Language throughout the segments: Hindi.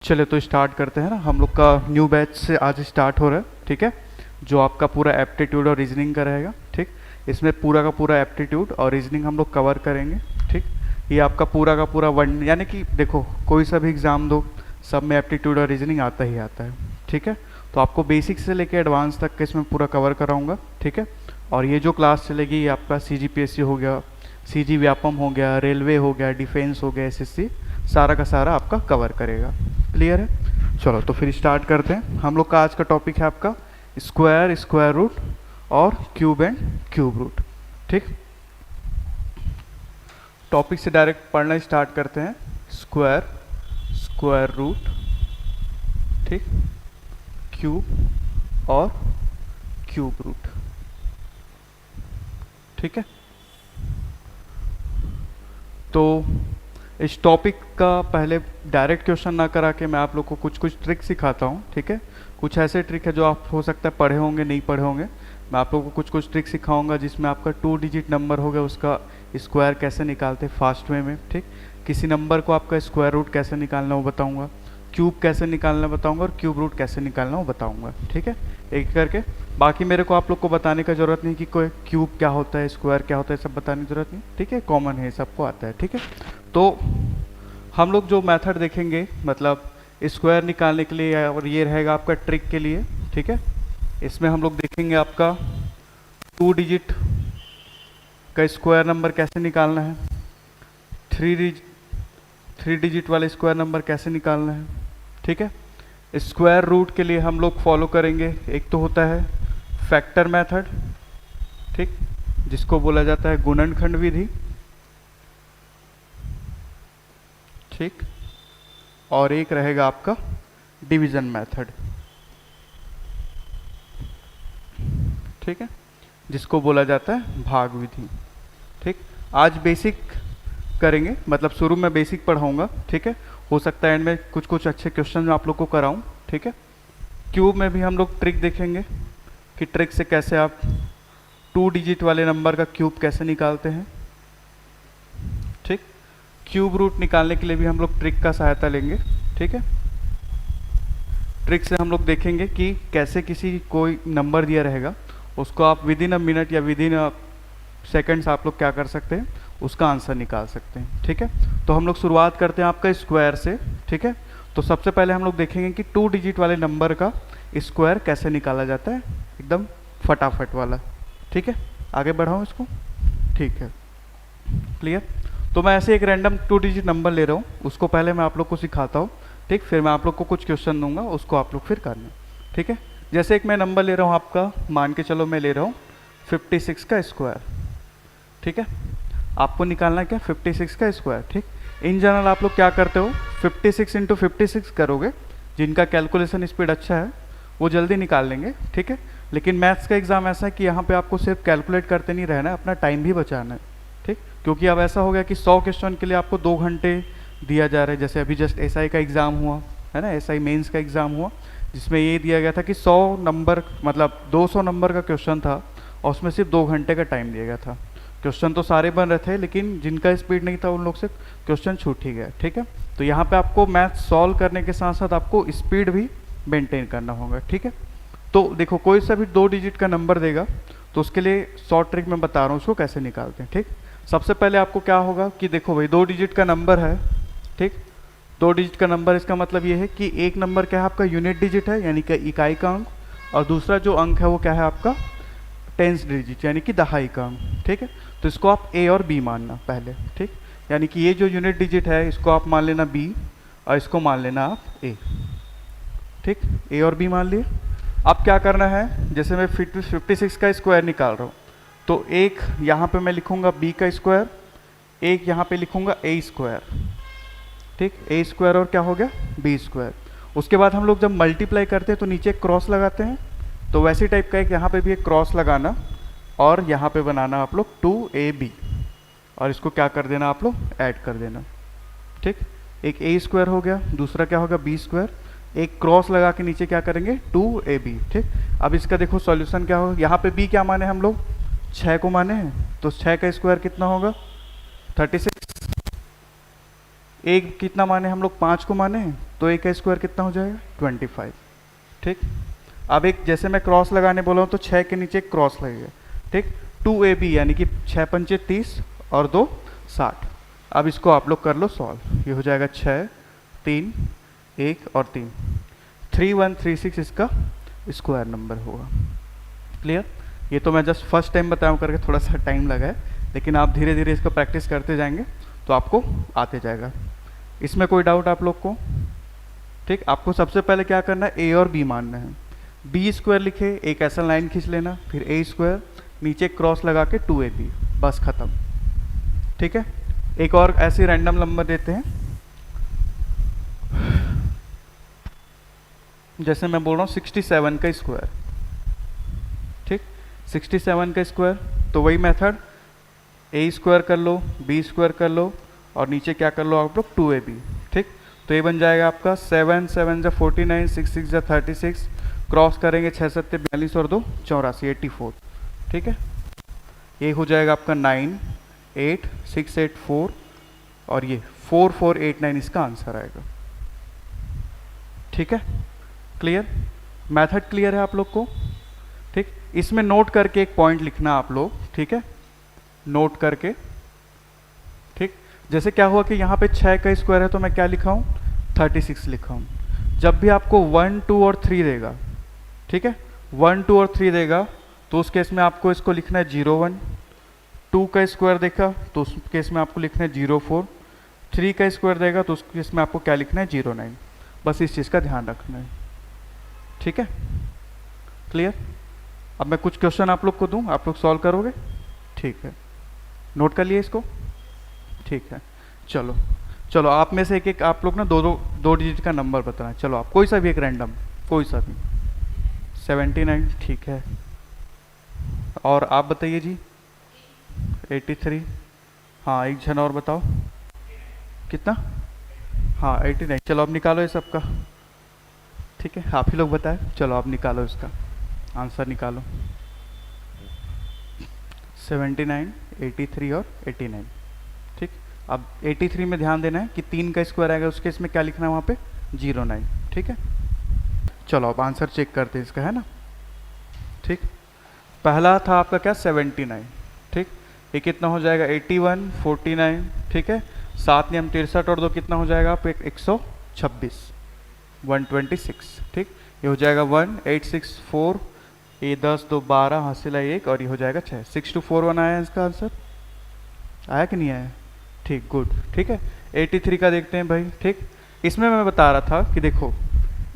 चले तो स्टार्ट करते हैं ना। हम लोग का न्यू बैच से आज स्टार्ट हो रहा है, ठीक है। जो आपका पूरा एप्टीट्यूड और रीजनिंग का रहेगा, ठीक। इसमें पूरा का पूरा एप्टीट्यूड और रीजनिंग हम लोग कवर करेंगे, ठीक। ये आपका पूरा का पूरा वन, यानी कि देखो कोई सा भी एग्ज़ाम दो, सब में एप्टीट्यूड और रीजनिंग आता ही आता है, ठीक है। तो आपको बेसिक से लेके एडवांस तक के इसमें पूरा कवर कराऊंगा, ठीक है। और ये जो क्लास चलेगी ये आपका CGPSC हो गया, CG व्यापम हो गया, रेलवे हो गया, डिफेंस हो गया, SSC, सारा का सारा आपका कवर करेगा। क्लियर है? चलो तो फिर स्टार्ट करते हैं। हम लोग का आज का टॉपिक है आपका स्क्वायर, स्क्वायर रूट और क्यूब एंड क्यूब रूट, ठीक। टॉपिक से डायरेक्ट पढ़ना स्टार्ट करते हैं। स्क्वायर, स्क्वायर रूट, ठीक, क्यूब और क्यूब रूट, ठीक है। तो इस टॉपिक का पहले डायरेक्ट क्वेश्चन ना करा के मैं आप लोग को कुछ कुछ ट्रिक सिखाता हूँ, ठीक है। कुछ ऐसे ट्रिक है जो आप हो सकता है पढ़े होंगे, नहीं पढ़े होंगे। मैं आप लोगों को कुछ कुछ ट्रिक सिखाऊंगा जिसमें आपका 2 डिजिट नंबर हो गया उसका स्क्वायर कैसे निकालते हैं फास्ट वे में, ठीक। किसी नंबर को आपका स्क्वायर रूट कैसे निकालना वो बताऊँगा, क्यूब कैसे निकालना बताऊँगा और क्यूब रूट कैसे निकालना वो बताऊँगा, ठीक है, एक करके। बाकी मेरे को आप लोग को बताने का ज़रूरत नहीं कि कोई क्यूब क्या होता है, स्क्वायर क्या होता है, सब बताने की ज़रूरत नहीं, ठीक है। कॉमन है, सबको आता है, ठीक है। तो हम लोग जो मेथड देखेंगे मतलब स्क्वायर निकालने के लिए, और ये रहेगा आपका ट्रिक के लिए, ठीक है। इसमें हम लोग देखेंगे आपका 2 डिजिट का स्क्वायर नंबर कैसे निकालना है, 3 डिजिट वाले स्क्वायर नंबर कैसे निकालना है, ठीक है। स्क्वायर रूट के लिए हम लोग फॉलो करेंगे, एक तो होता है फैक्टर मेथड, ठीक, जिसको बोला जाता है गुणनखंड विधि, ठीक। और एक रहेगा आपका डिवीजन मेथड, ठीक है, जिसको बोला जाता है भाग विधि, ठीक। आज बेसिक करेंगे, मतलब शुरू में बेसिक पढ़ाऊंगा, ठीक है। हो सकता है एंड में कुछ कुछ अच्छे क्वेश्चन मैं आप लोग को कराऊं, ठीक है। क्यूब में भी हम लोग ट्रिक देखेंगे कि ट्रिक से कैसे आप 2 डिजिट वाले नंबर का क्यूब कैसे निकालते हैं, ठीक। क्यूब रूट निकालने के लिए भी हम लोग ट्रिक का सहायता लेंगे, ठीक है। ट्रिक से हम लोग देखेंगे कि कैसे किसी कोई नंबर दिया रहेगा उसको आप विद इन अ मिनट या विद इन अ सेकेंड्स आप लोग क्या कर सकते हैं, उसका आंसर निकाल सकते हैं, ठीक है। तो हम लोग शुरुआत करते हैं आपका स्क्वायर से, ठीक है। तो सबसे पहले हम लोग देखेंगे कि 2 डिजिट वाले नंबर का स्क्वायर कैसे निकाला जाता है, एकदम फटाफट वाला, ठीक है। आगे बढ़ाऊँ इसको, ठीक है, क्लियर। तो मैं ऐसे एक रैंडम 2 डिजिट नंबर ले रहा हूँ, उसको पहले मैं आप लोग को सिखाता हूँ, ठीक। फिर मैं आप लोग को कुछ क्वेश्चन दूंगा, उसको आप लोग फिर करना, ठीक है। जैसे एक मैं नंबर ले रहा हूँ आपका, मान के चलो मैं ले रहा हूँ 56 का स्क्वायर, ठीक है। आपको निकालना क्या, 56 का स्क्वायर, ठीक। इन जनरल आप लोग क्या करते हो, 56 इंटू 56 करोगे। जिनका कैलकुलेशन स्पीड अच्छा है वो जल्दी निकाल लेंगे, ठीक है। लेकिन मैथ्स का एग्जाम ऐसा है कि यहाँ पे आपको सिर्फ कैलकुलेट करते नहीं रहना है, अपना टाइम भी बचाना है, ठीक। क्योंकि अब ऐसा हो गया कि 100 क्वेश्चन के लिए आपको 2 घंटे दिया जा रहा है। जैसे अभी जस्ट SI का एग्ज़ाम हुआ है ना, SI मेंस का एग्ज़ाम हुआ, जिसमें ये दिया गया था कि 100 नंबर मतलब 200 नंबर का क्वेश्चन था और उसमें सिर्फ 2 घंटे का टाइम दिया गया था। क्वेश्चन तो सारे बन रहे थे लेकिन जिनका स्पीड नहीं था उन लोग से क्वेश्चन छूट ही गया, ठीक है। तो यहाँ पे आपको मैथ सॉल्व करने के साथ साथ आपको स्पीड भी मेंटेन करना होगा, ठीक है। तो देखो कोई सा भी 2 डिजिट का नंबर देगा तो उसके लिए शॉर्ट ट्रिक मैं बता रहा हूँ उसको कैसे निकालते हैं, ठीक। सबसे पहले आपको क्या होगा कि देखो भाई 2 डिजिट का नंबर है, ठीक। 2 डिजिट का नंबर, इसका मतलब ये है कि एक नंबर क्या है आपका यूनिट डिजिट है यानी कि इकाई का अंक, और दूसरा जो अंक है वो क्या है आपका टेंस डिजिट यानी कि दहाई का अंक, ठीक है। तो इसको आप A और B मानना पहले, ठीक। यानी कि ये जो यूनिट डिजिट है इसको आप मान लेना B और इसको मान लेना आप A, ठीक। A और B मान लिए। अब क्या करना है, जैसे मैं 56 का स्क्वायर निकाल रहा हूँ तो एक यहाँ पे मैं लिखूँगा B का स्क्वायर, एक यहाँ पे लिखूँगा A स्क्वायर, ठीक। A स्क्वायर और क्या हो गया B स्क्वायर। उसके बाद हम लोग जब मल्टीप्लाई करते हैं तो नीचे क्रॉस लगाते हैं, तो वैसे टाइप का एक यहाँ पे भी एक क्रॉस लगाना और यहाँ पे बनाना आप लोग 2AB और इसको क्या कर देना आप लोग ऐड कर देना, ठीक। एक A स्क्वायर हो गया, दूसरा क्या होगा B स्क्वायर, एक क्रॉस लगा के नीचे क्या करेंगे 2AB, ठीक। अब इसका देखो सॉल्यूशन क्या होगा, यहाँ पे B क्या माने हम लोग 6 को माने हैं, तो 6 का स्क्वायर कितना होगा 36, एक कितना माने हम लोग 5 को माने हैं, तो एक का स्क्वायर कितना हो जाएगा 25। ठीक, अब एक जैसे मैं क्रॉस लगाने बोला हूँ तो 6 के नीचे एक क्रॉस लगेगा। ठीक, 2ab यानी कि 6 पंचे 30 और 2 60। अब इसको आप लोग कर लो सॉल्व, ये हो जाएगा 6 3 1 और 3, 3136 इसका स्क्वायर नंबर होगा। क्लियर? ये तो मैं जस्ट फर्स्ट टाइम बताऊँ करके थोड़ा सा टाइम लगा है, लेकिन आप धीरे धीरे इसको प्रैक्टिस करते जाएंगे तो आपको आते जाएगा। इसमें कोई डाउट आप लोग को? ठीक, आपको सबसे पहले क्या करना है, ए और बी मानना है। बी स्क्वायर लिखे, एक ऐसा लाइन खींच लेना, फिर ए स्क्वायर, नीचे क्रॉस लगा के 2ab, बस खत्म। ठीक है, एक और ऐसे रैंडम नंबर देते हैं, जैसे मैं बोल रहा हूँ 67 का स्क्वायर। ठीक, 67 का स्क्वायर, तो वही मेथड, ए स्क्वायर कर लो, बी स्क्वायर कर लो और नीचे क्या कर लो आप लोग 2ab। ठीक, तो ये बन जाएगा आपका 7 7 जा 49, 6 6 जा 36, क्रॉस करेंगे 6 7 42 और 2 84, 84। ठीक है, ये हो जाएगा आपका 9 8 6 8 4 और ये 4489 इसका आंसर आएगा। ठीक है, क्लियर? मेथड क्लियर है आप लोग को? ठीक, इसमें नोट करके एक पॉइंट लिखना आप लोग। ठीक है, नोट करके। ठीक, जैसे क्या हुआ कि यहाँ पे 6 का स्क्वायर है तो मैं क्या लिखा हूँ 36 लिखा हूँ। जब भी आपको 1 2 और 3 देगा, ठीक है, 1 2 और 3 देगा तो उस केस में आपको इसको लिखना है 0 1। 2 का स्क्वायर देखा तो उस केस में आपको लिखना है 0 4। 3 का स्क्वायर देगा तो उस केस में आपको क्या लिखना है 0 9। बस इस चीज़ का ध्यान रखना है। ठीक है, क्लियर? अब मैं कुछ क्वेश्चन आप लोग को दूं, आप लोग सॉल्व करोगे? ठीक है, नोट कर लिए इसको? ठीक है, चलो चलो आप में से एक एक आप लोग ना दो डिजिट का नंबर बताना। चलो आप कोई सा भी एक रैंडम, कोई सा भी। 79, ठीक है। और आप बताइए जी 83। हाँ, एक जन और बताओ कितना? हाँ 89। चलो अब निकालो ये सबका। ठीक है, आप ही लोग बताएं। चलो आप निकालो इसका आंसर, निकालो। 79, 83 और 89। ठीक, अब 83 में ध्यान देना है कि 3 का स्क्वायर आएगा, उसके इसमें क्या लिखना है वहाँ पे 0 9। ठीक है, चलो अब आंसर चेक करते हैं इसका, है ना। ठीक, पहला था आपका क्या 79। ठीक, ये कितना हो जाएगा 81 49। ठीक है, 7 नियम 63 और 2 कितना हो जाएगा आप 126 126। ठीक, ये हो जाएगा 1864, ये 10 2 12 हासिल है 1 और ये हो जाएगा 6। 6241 आया इसका आंसर, आया कि नहीं आया? ठीक, गुड। ठीक है, 83 का देखते हैं भाई। ठीक, इसमें मैं बता रहा था कि देखो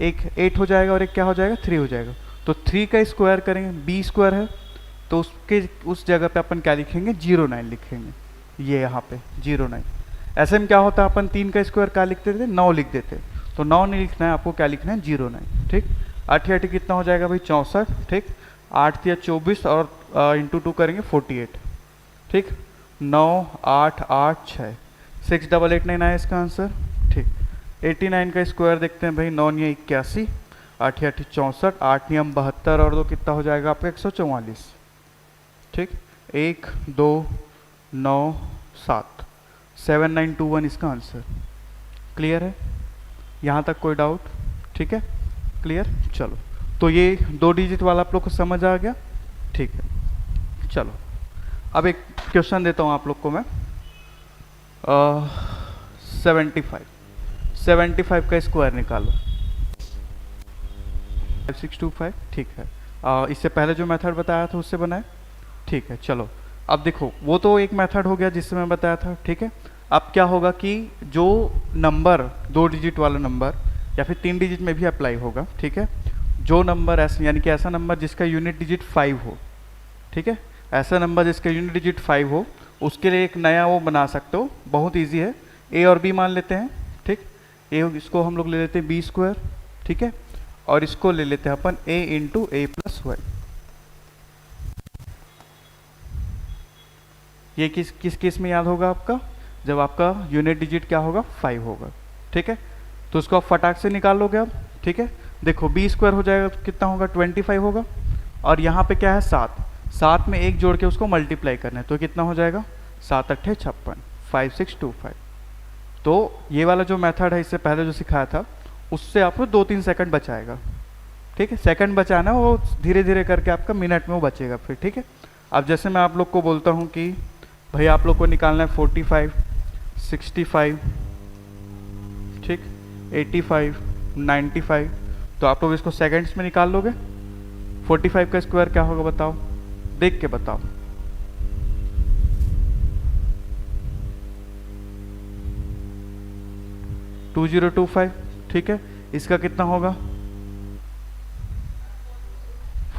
एक 8 हो जाएगा और एक क्या हो जाएगा 3 हो जाएगा, तो 3 का स्क्वायर करेंगे, बी स्क्वायर है तो उसके उस जगह पे अपन क्या लिखेंगे 0 9 लिखेंगे, ये यहाँ पे 0 9। ऐसे में क्या होता है अपन 3 का स्क्वायर क्या लिखते थे 9 लिख देते, तो 9 नहीं लिखना है आपको, क्या लिखना है 0 9। ठीक, 8 8 कितना हो जाएगा भाई 64। ठीक, 8 या 24 और इंटू 2 करेंगे 48। ठीक, 9 8 8 6 6889 आया इसका आंसर। ठीक, 89 का स्क्वायर देखते हैं भाई, 9 या 81, 8 8 64, 8 नियम 72 और 2 कितना हो जाएगा आपका 144। ठीक, 1 2 9 7 7921 इसका आंसर। क्लियर है? यहाँ तक कोई डाउट? ठीक है, क्लियर। चलो, तो ये 2 डिजिट वाला आप लोग को समझ आ गया। ठीक है, चलो अब एक क्वेश्चन देता हूँ आप लोग को मैं। 75 का स्क्वायर निकालो। 5625। ठीक है, इससे पहले जो मेथड बताया था उससे बनाए। ठीक है, चलो अब देखो वो तो एक मेथड हो गया जिससे मैं बताया था। ठीक है, अब क्या होगा कि जो नंबर 2 डिजिट वाला नंबर या फिर 3 डिजिट में भी अप्लाई होगा। ठीक है, जो नंबर ऐसा यानी कि ऐसा नंबर जिसका यूनिट डिजिट 5 हो। ठीक है, ऐसा नंबर जिसका यूनिट डिजिट 5 हो, उसके लिए एक नया वो बना सकते हो, बहुत इजी है। ए और बी मान लेते हैं। ठीक, ए इसको हम लोग ले लेते हैं बी स्क्वायर। ठीक है, और इसको ले लेते हैं अपन a into A plus Y. ये किस केस में याद होगा आपका, जब आपका यूनिट डिजिट क्या होगा 5 होगा। ठीक है, तो उसको आप फटाक से निकाल लोगे अब। ठीक है, देखो बी स्क्वायर हो जाएगा तो कितना होगा 25 होगा, और यहाँ पे क्या है 7, 7 में 1 जोड़ के उसको मल्टीप्लाई करना है, तो कितना हो जाएगा 7 8 56 5625। तो ये वाला जो मेथड है इससे पहले जो सिखाया था उससे आपको 2-3 सेकंड बचाएगा। ठीक है, सेकंड बचाना, वो धीरे धीरे करके आपका मिनट में वो बचेगा फिर। ठीक है, अब जैसे मैं आप लोग को बोलता हूँ कि भाई आप लोग को निकालना है 45, 65, ठीक, 85, 95, तो आप लोग इसको सेकंड्स में निकाल लोगे। 45 का स्क्वायर क्या होगा बताओ, देख के बताओ। टू 2025, ठीक है, इसका कितना होगा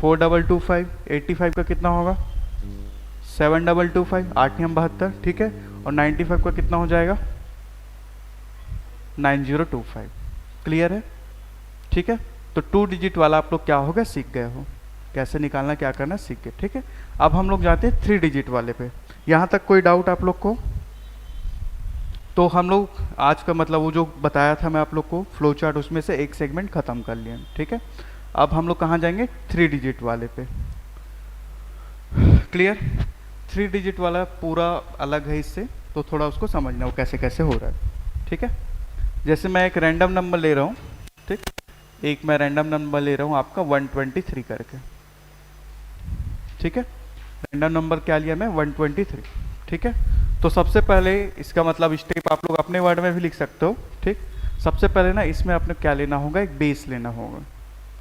4225, 85 का कितना होगा 7225, 8×72, ठीक है, और 95 का कितना हो जाएगा 9025। क्लियर है? ठीक है, तो 2 डिजिट वाला आप लोग क्या होगा सीख गए हो, कैसे निकालना क्या करना सीख गए। ठीक है, अब हम लोग जाते हैं 3 डिजिट वाले पे। यहाँ तक कोई डाउट आप लोग को? तो हम लोग आज का मतलब वो जो बताया था मैं आप लोग को फ्लो चार्ट, उसमें से एक सेगमेंट खत्म कर लिए। ठीक है, अब हम लोग कहाँ जाएंगे 3 डिजिट वाले पे। क्लियर? 3 डिजिट वाला पूरा अलग है इससे, तो थोड़ा उसको समझना वो कैसे कैसे हो रहा है। ठीक है, जैसे मैं एक रैंडम नंबर ले रहा हूँ, ठीक, एक मैं रैंडम नंबर ले रहा हूँ आपका 123 करके। ठीक है, रैंडम नंबर क्या लिया मैं 123। ठीक है, तो सबसे पहले इसका मतलब स्टेप आप लोग अपने वर्ड में भी लिख सकते हो। ठीक, सबसे पहले ना इसमें आपने क्या लेना होगा, एक बेस लेना होगा।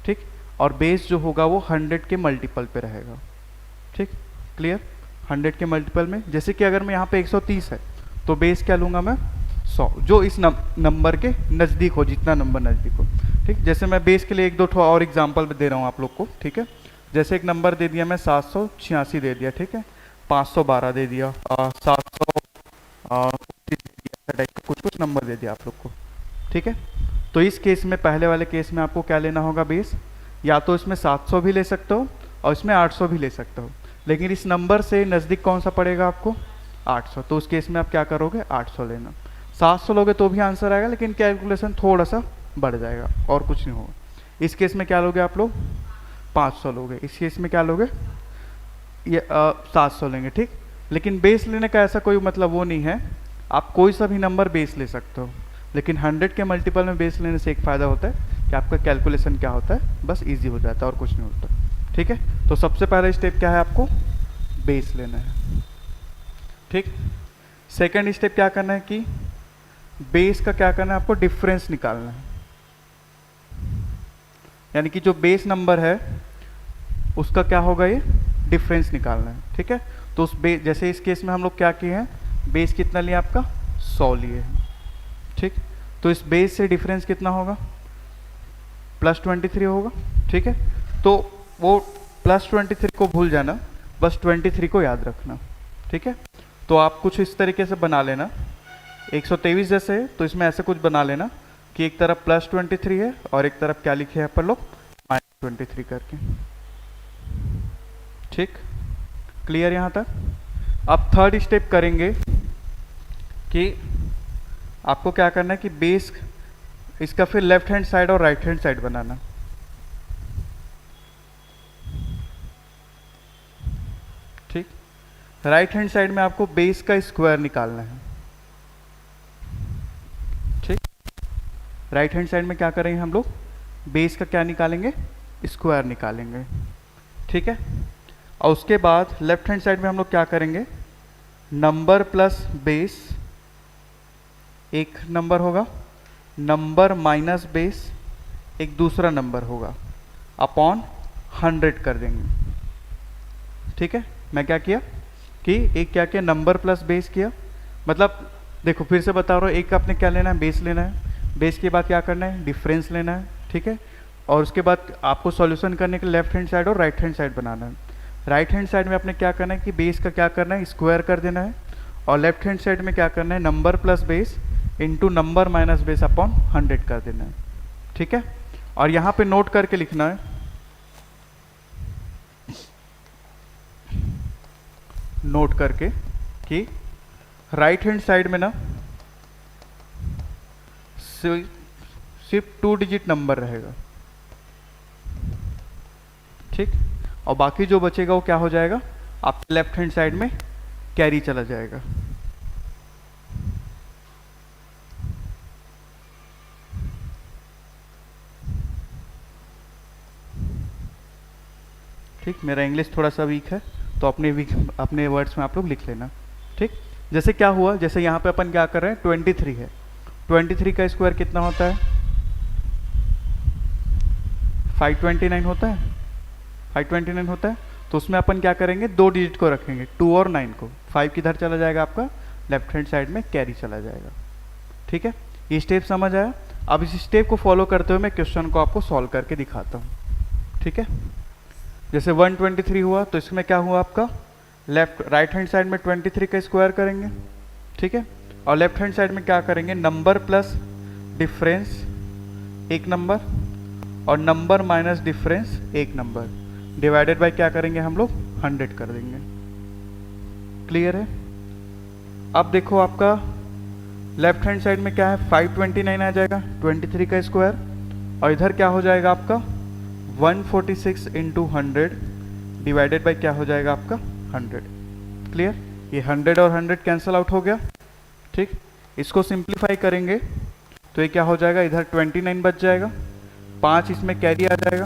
ठीक, और बेस जो होगा वो 100 के मल्टीपल पे रहेगा। ठीक, क्लियर? 100 के मल्टीपल में, जैसे कि अगर मैं यहाँ पे 130 है तो बेस क्या लूँगा मैं 100, जो इस नंबर के नज़दीक हो, जितना नंबर नज़दीक हो। ठीक, जैसे मैं बेस के लिए 1-2 और एग्जाम्पल दे रहा हूँ आप लोग को। ठीक है, जैसे एक नंबर दे दिया मैं 786 दे दिया, ठीक है, 512 दे दिया, 700 कुछ कुछ नंबर दे दिया आप लोग को। ठीक है, तो इस केस में, पहले वाले केस में आपको क्या लेना होगा बेस, या तो इसमें 700 भी ले सकते हो और इसमें 800 भी ले सकते हो, लेकिन इस नंबर से नज़दीक कौन सा पड़ेगा आपको 800, तो उस केस में आप क्या करोगे 800 लेना। 700 लोगे तो भी आंसर आएगा, लेकिन कैलकुलेशन थोड़ा सा बढ़ जाएगा और कुछ नहीं होगा। इस केस में क्या लोगे आप लोग 500 लोगे, इस केस में क्या लोगे ये 700 लेंगे। ठीक, लेकिन बेस लेने का ऐसा कोई मतलब वो नहीं है, आप कोई सा भी नंबर बेस ले सकते हो, लेकिन 100 के मल्टीपल में बेस लेने से एक फ़ायदा होता है कि आपका कैलकुलेशन क्या होता है बस इजी हो जाता है और कुछ नहीं होता। ठीक है, तो सबसे पहला स्टेप क्या है, आपको बेस लेना है। ठीक, सेकंड स्टेप क्या करना है कि बेस का क्या करना है, आपको डिफरेंस निकालना है, यानी कि जो बेस नंबर है उसका क्या होगा ये डिफरेंस निकालना है। ठीक है, तो उस बेस, जैसे इस केस में हम लोग क्या किए हैं, बेस कितना लिया आपका 100 लिए हैं। ठीक, तो इस बेस से डिफरेंस कितना होगा +23 होगा। ठीक है, तो वो +23 को भूल जाना, बस 23 को याद रखना। ठीक है, तो आप कुछ इस तरीके से बना लेना, 123 जैसे है तो इसमें ऐसे कुछ बना लेना कि एक तरफ +23 है और एक तरफ क्या लिखे हैं अपन लोग -23 करके। ठीक, क्लियर यहाँ तक? अब थर्ड स्टेप करेंगे कि आपको क्या करना है कि बेस इसका फिर लेफ्ट हैंड साइड और राइट हैंड साइड बनाना। ठीक, राइट हैंड साइड में आपको बेस का स्क्वायर निकालना है। ठीक, राइट हैंड साइड में क्या करेंगे हम लोग, बेस का क्या निकालेंगे स्क्वायर निकालेंगे। ठीक है, और उसके बाद लेफ्ट हैंड साइड में हम लोग क्या करेंगे, नंबर प्लस बेस एक नंबर होगा, नंबर माइनस बेस एक दूसरा नंबर होगा, अपॉन 100 कर देंगे। ठीक है, मैं क्या किया कि एक क्या किया नंबर प्लस बेस किया, मतलब देखो फिर से बता रहा हूँ, एक आपने क्या लेना है बेस लेना है, बेस के बाद क्या करना है डिफरेंस लेना है। ठीक है, और उसके बाद आपको सॉल्यूशन करने के लेफ्ट हैंड साइड और राइट हैंड साइड बनाना है। राइट हैंड साइड में आपने क्या करना है कि बेस का क्या करना है स्क्वायर कर देना है, और लेफ्ट हैंड साइड में क्या करना है number plus base into number minus base upon 100 कर देना है। ठीक है, और यहाँ पे नोट करके लिखना है, नोट करके कि राइट हैंड साइड में ना सिर्फ 2 डिजिट नंबर रहेगा। ठीक, और बाकी जो बचेगा वो क्या हो जाएगा आपके लेफ्ट हैंड साइड में कैरी चला जाएगा। ठीक, मेरा इंग्लिश थोड़ा सा वीक है, तो अपने वर्ड्स में आप लोग लिख लेना। ठीक, जैसे क्या हुआ, जैसे यहाँ पे अपन क्या कर रहे हैं, 23 है, 23 का स्क्वायर कितना होता है, 529 होता है, 529 होता है। तो उसमें अपन क्या करेंगे, 2 डिजिट को रखेंगे, 2 और 9 को। 5 किधर चला जाएगा आपका, लेफ्ट हैंड साइड में कैरी चला जाएगा। ठीक है, ये स्टेप समझ आया। अब इस स्टेप को फॉलो करते हुए मैं क्वेश्चन को आपको सॉल्व करके दिखाता हूँ। ठीक है, जैसे 123 हुआ, तो इसमें क्या हुआ आपका, राइट हैंड साइड में 23 का स्क्वायर करेंगे। ठीक है, और लेफ्ट हैंड साइड में क्या करेंगे, नंबर प्लस डिफरेंस एक नंबर और नंबर माइनस डिफरेंस एक नंबर, डिवाइडेड बाय क्या करेंगे हम लोग, 100 कर देंगे। क्लियर है। अब देखो आपका लेफ्ट हैंड साइड में क्या है, 529 आ जाएगा, 23 का स्क्वायर, और इधर क्या हो जाएगा आपका 146 इंटू 100 डिवाइडेड बाय क्या हो जाएगा आपका 100। क्लियर, ये 100 और 100 कैंसल आउट हो गया। ठीक, इसको सिंप्लीफाई करेंगे तो ये क्या हो जाएगा, इधर 29 बच जाएगा, 5 इसमें कैरी आ जाएगा।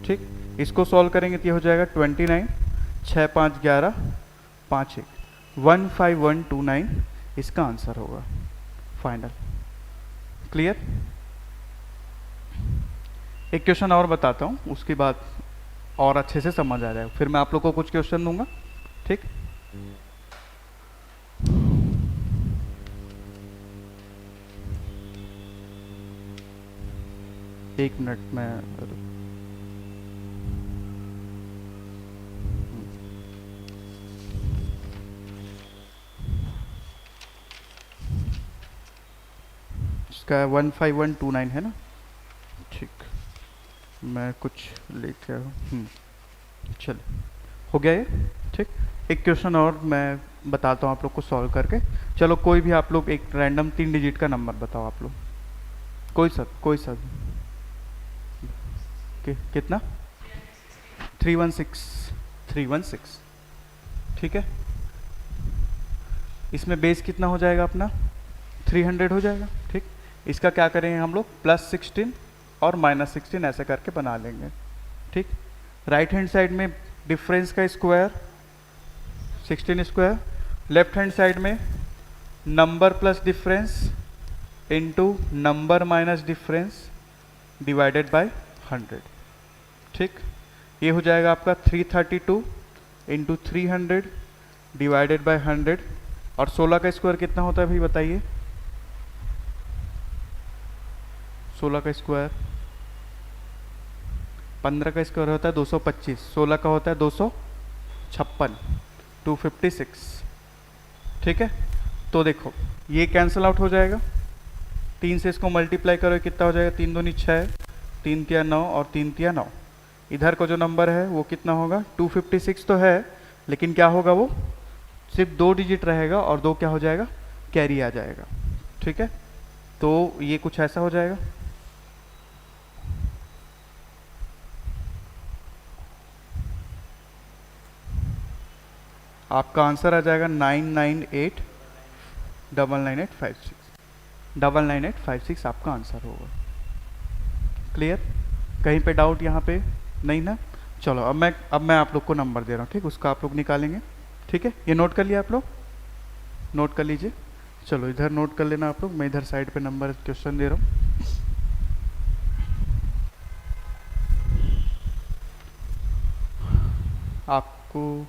ठीक, इसको सॉल्व करेंगे तो ये हो जाएगा 29, 6 5 11 5 1, 15129 इसका आंसर होगा फाइनल। क्लियर। एक क्वेश्चन और बताता हूँ, उसके बाद और अच्छे से समझ आ जाएगा, फिर मैं आप लोग को कुछ क्वेश्चन दूंगा। ठीक, एक मिनट में, इसका 15129 है ना। ठीक, मैं कुछ लेके आया, चलो हो गया ये। ठीक, एक क्वेश्चन और मैं बताता हूँ आप लोग को सॉल्व करके। चलो कोई भी आप लोग एक रैंडम 3 डिजिट का नंबर बताओ आप लोग, कोई सा कितना, 316। ठीक है, इसमें बेस कितना हो जाएगा अपना, 300 हो जाएगा। ठीक, इसका क्या करेंगे हम लोग, +16 और -16 ऐसे करके बना लेंगे। ठीक, राइट हैंड साइड में डिफरेंस का square 16 square, left hand side में number plus difference into number minus difference divided by 100। ठीक, ये हो जाएगा आपका 332 इंटू 300 डिवाइडेड बाय 100। और 16 का स्क्वायर कितना होता है भाई बताइए, 16 का स्क्वायर, 15 का स्क्वायर होता है 225, 16 का होता है 256, 256। ठीक है, तो देखो ये कैंसिल आउट हो जाएगा, 3 से इसको मल्टीप्लाई करो कितना हो जाएगा, 3 दूनी 6, 3 तिया 9 और 3 तिया 9। इधर को जो नंबर है वो कितना होगा, 256 तो है, लेकिन क्या होगा, वो सिर्फ 2 डिजिट रहेगा और 2 क्या हो जाएगा, कैरी आ जाएगा। ठीक है, तो ये कुछ ऐसा हो जाएगा। आपका आंसर आ जाएगा 9989985699856 आपका आंसर होगा। क्लियर, कहीं पे डाउट यहाँ पे नहीं ना। चलो अब मैं आप लोग को नंबर दे रहा हूँ। ठीक, उसका आप लोग निकालेंगे। ठीक है, ये नोट कर लिया आप लोग, नोट कर लीजिए। चलो इधर नोट कर लेना आप लोग, मैं इधर साइड पे नंबर क्वेश्चन दे रहा हूँ। आपको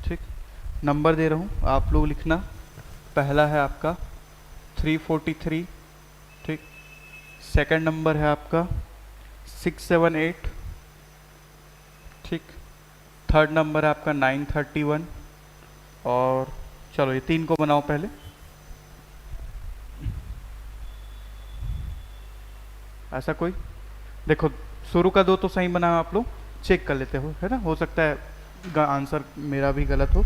ठीक नंबर दे रहा हूँ, आप लोग लिखना। पहला है आपका 343। ठीक, सेकंड नंबर है आपका 678। ठीक, थर्ड नंबर है आपका 931। और चलो ये 3 को बनाओ पहले। ऐसा कोई देखो, शुरू का 2 तो सही बना, आप लोग चेक कर लेते हो, है ना, हो सकता है आंसर मेरा भी गलत हो।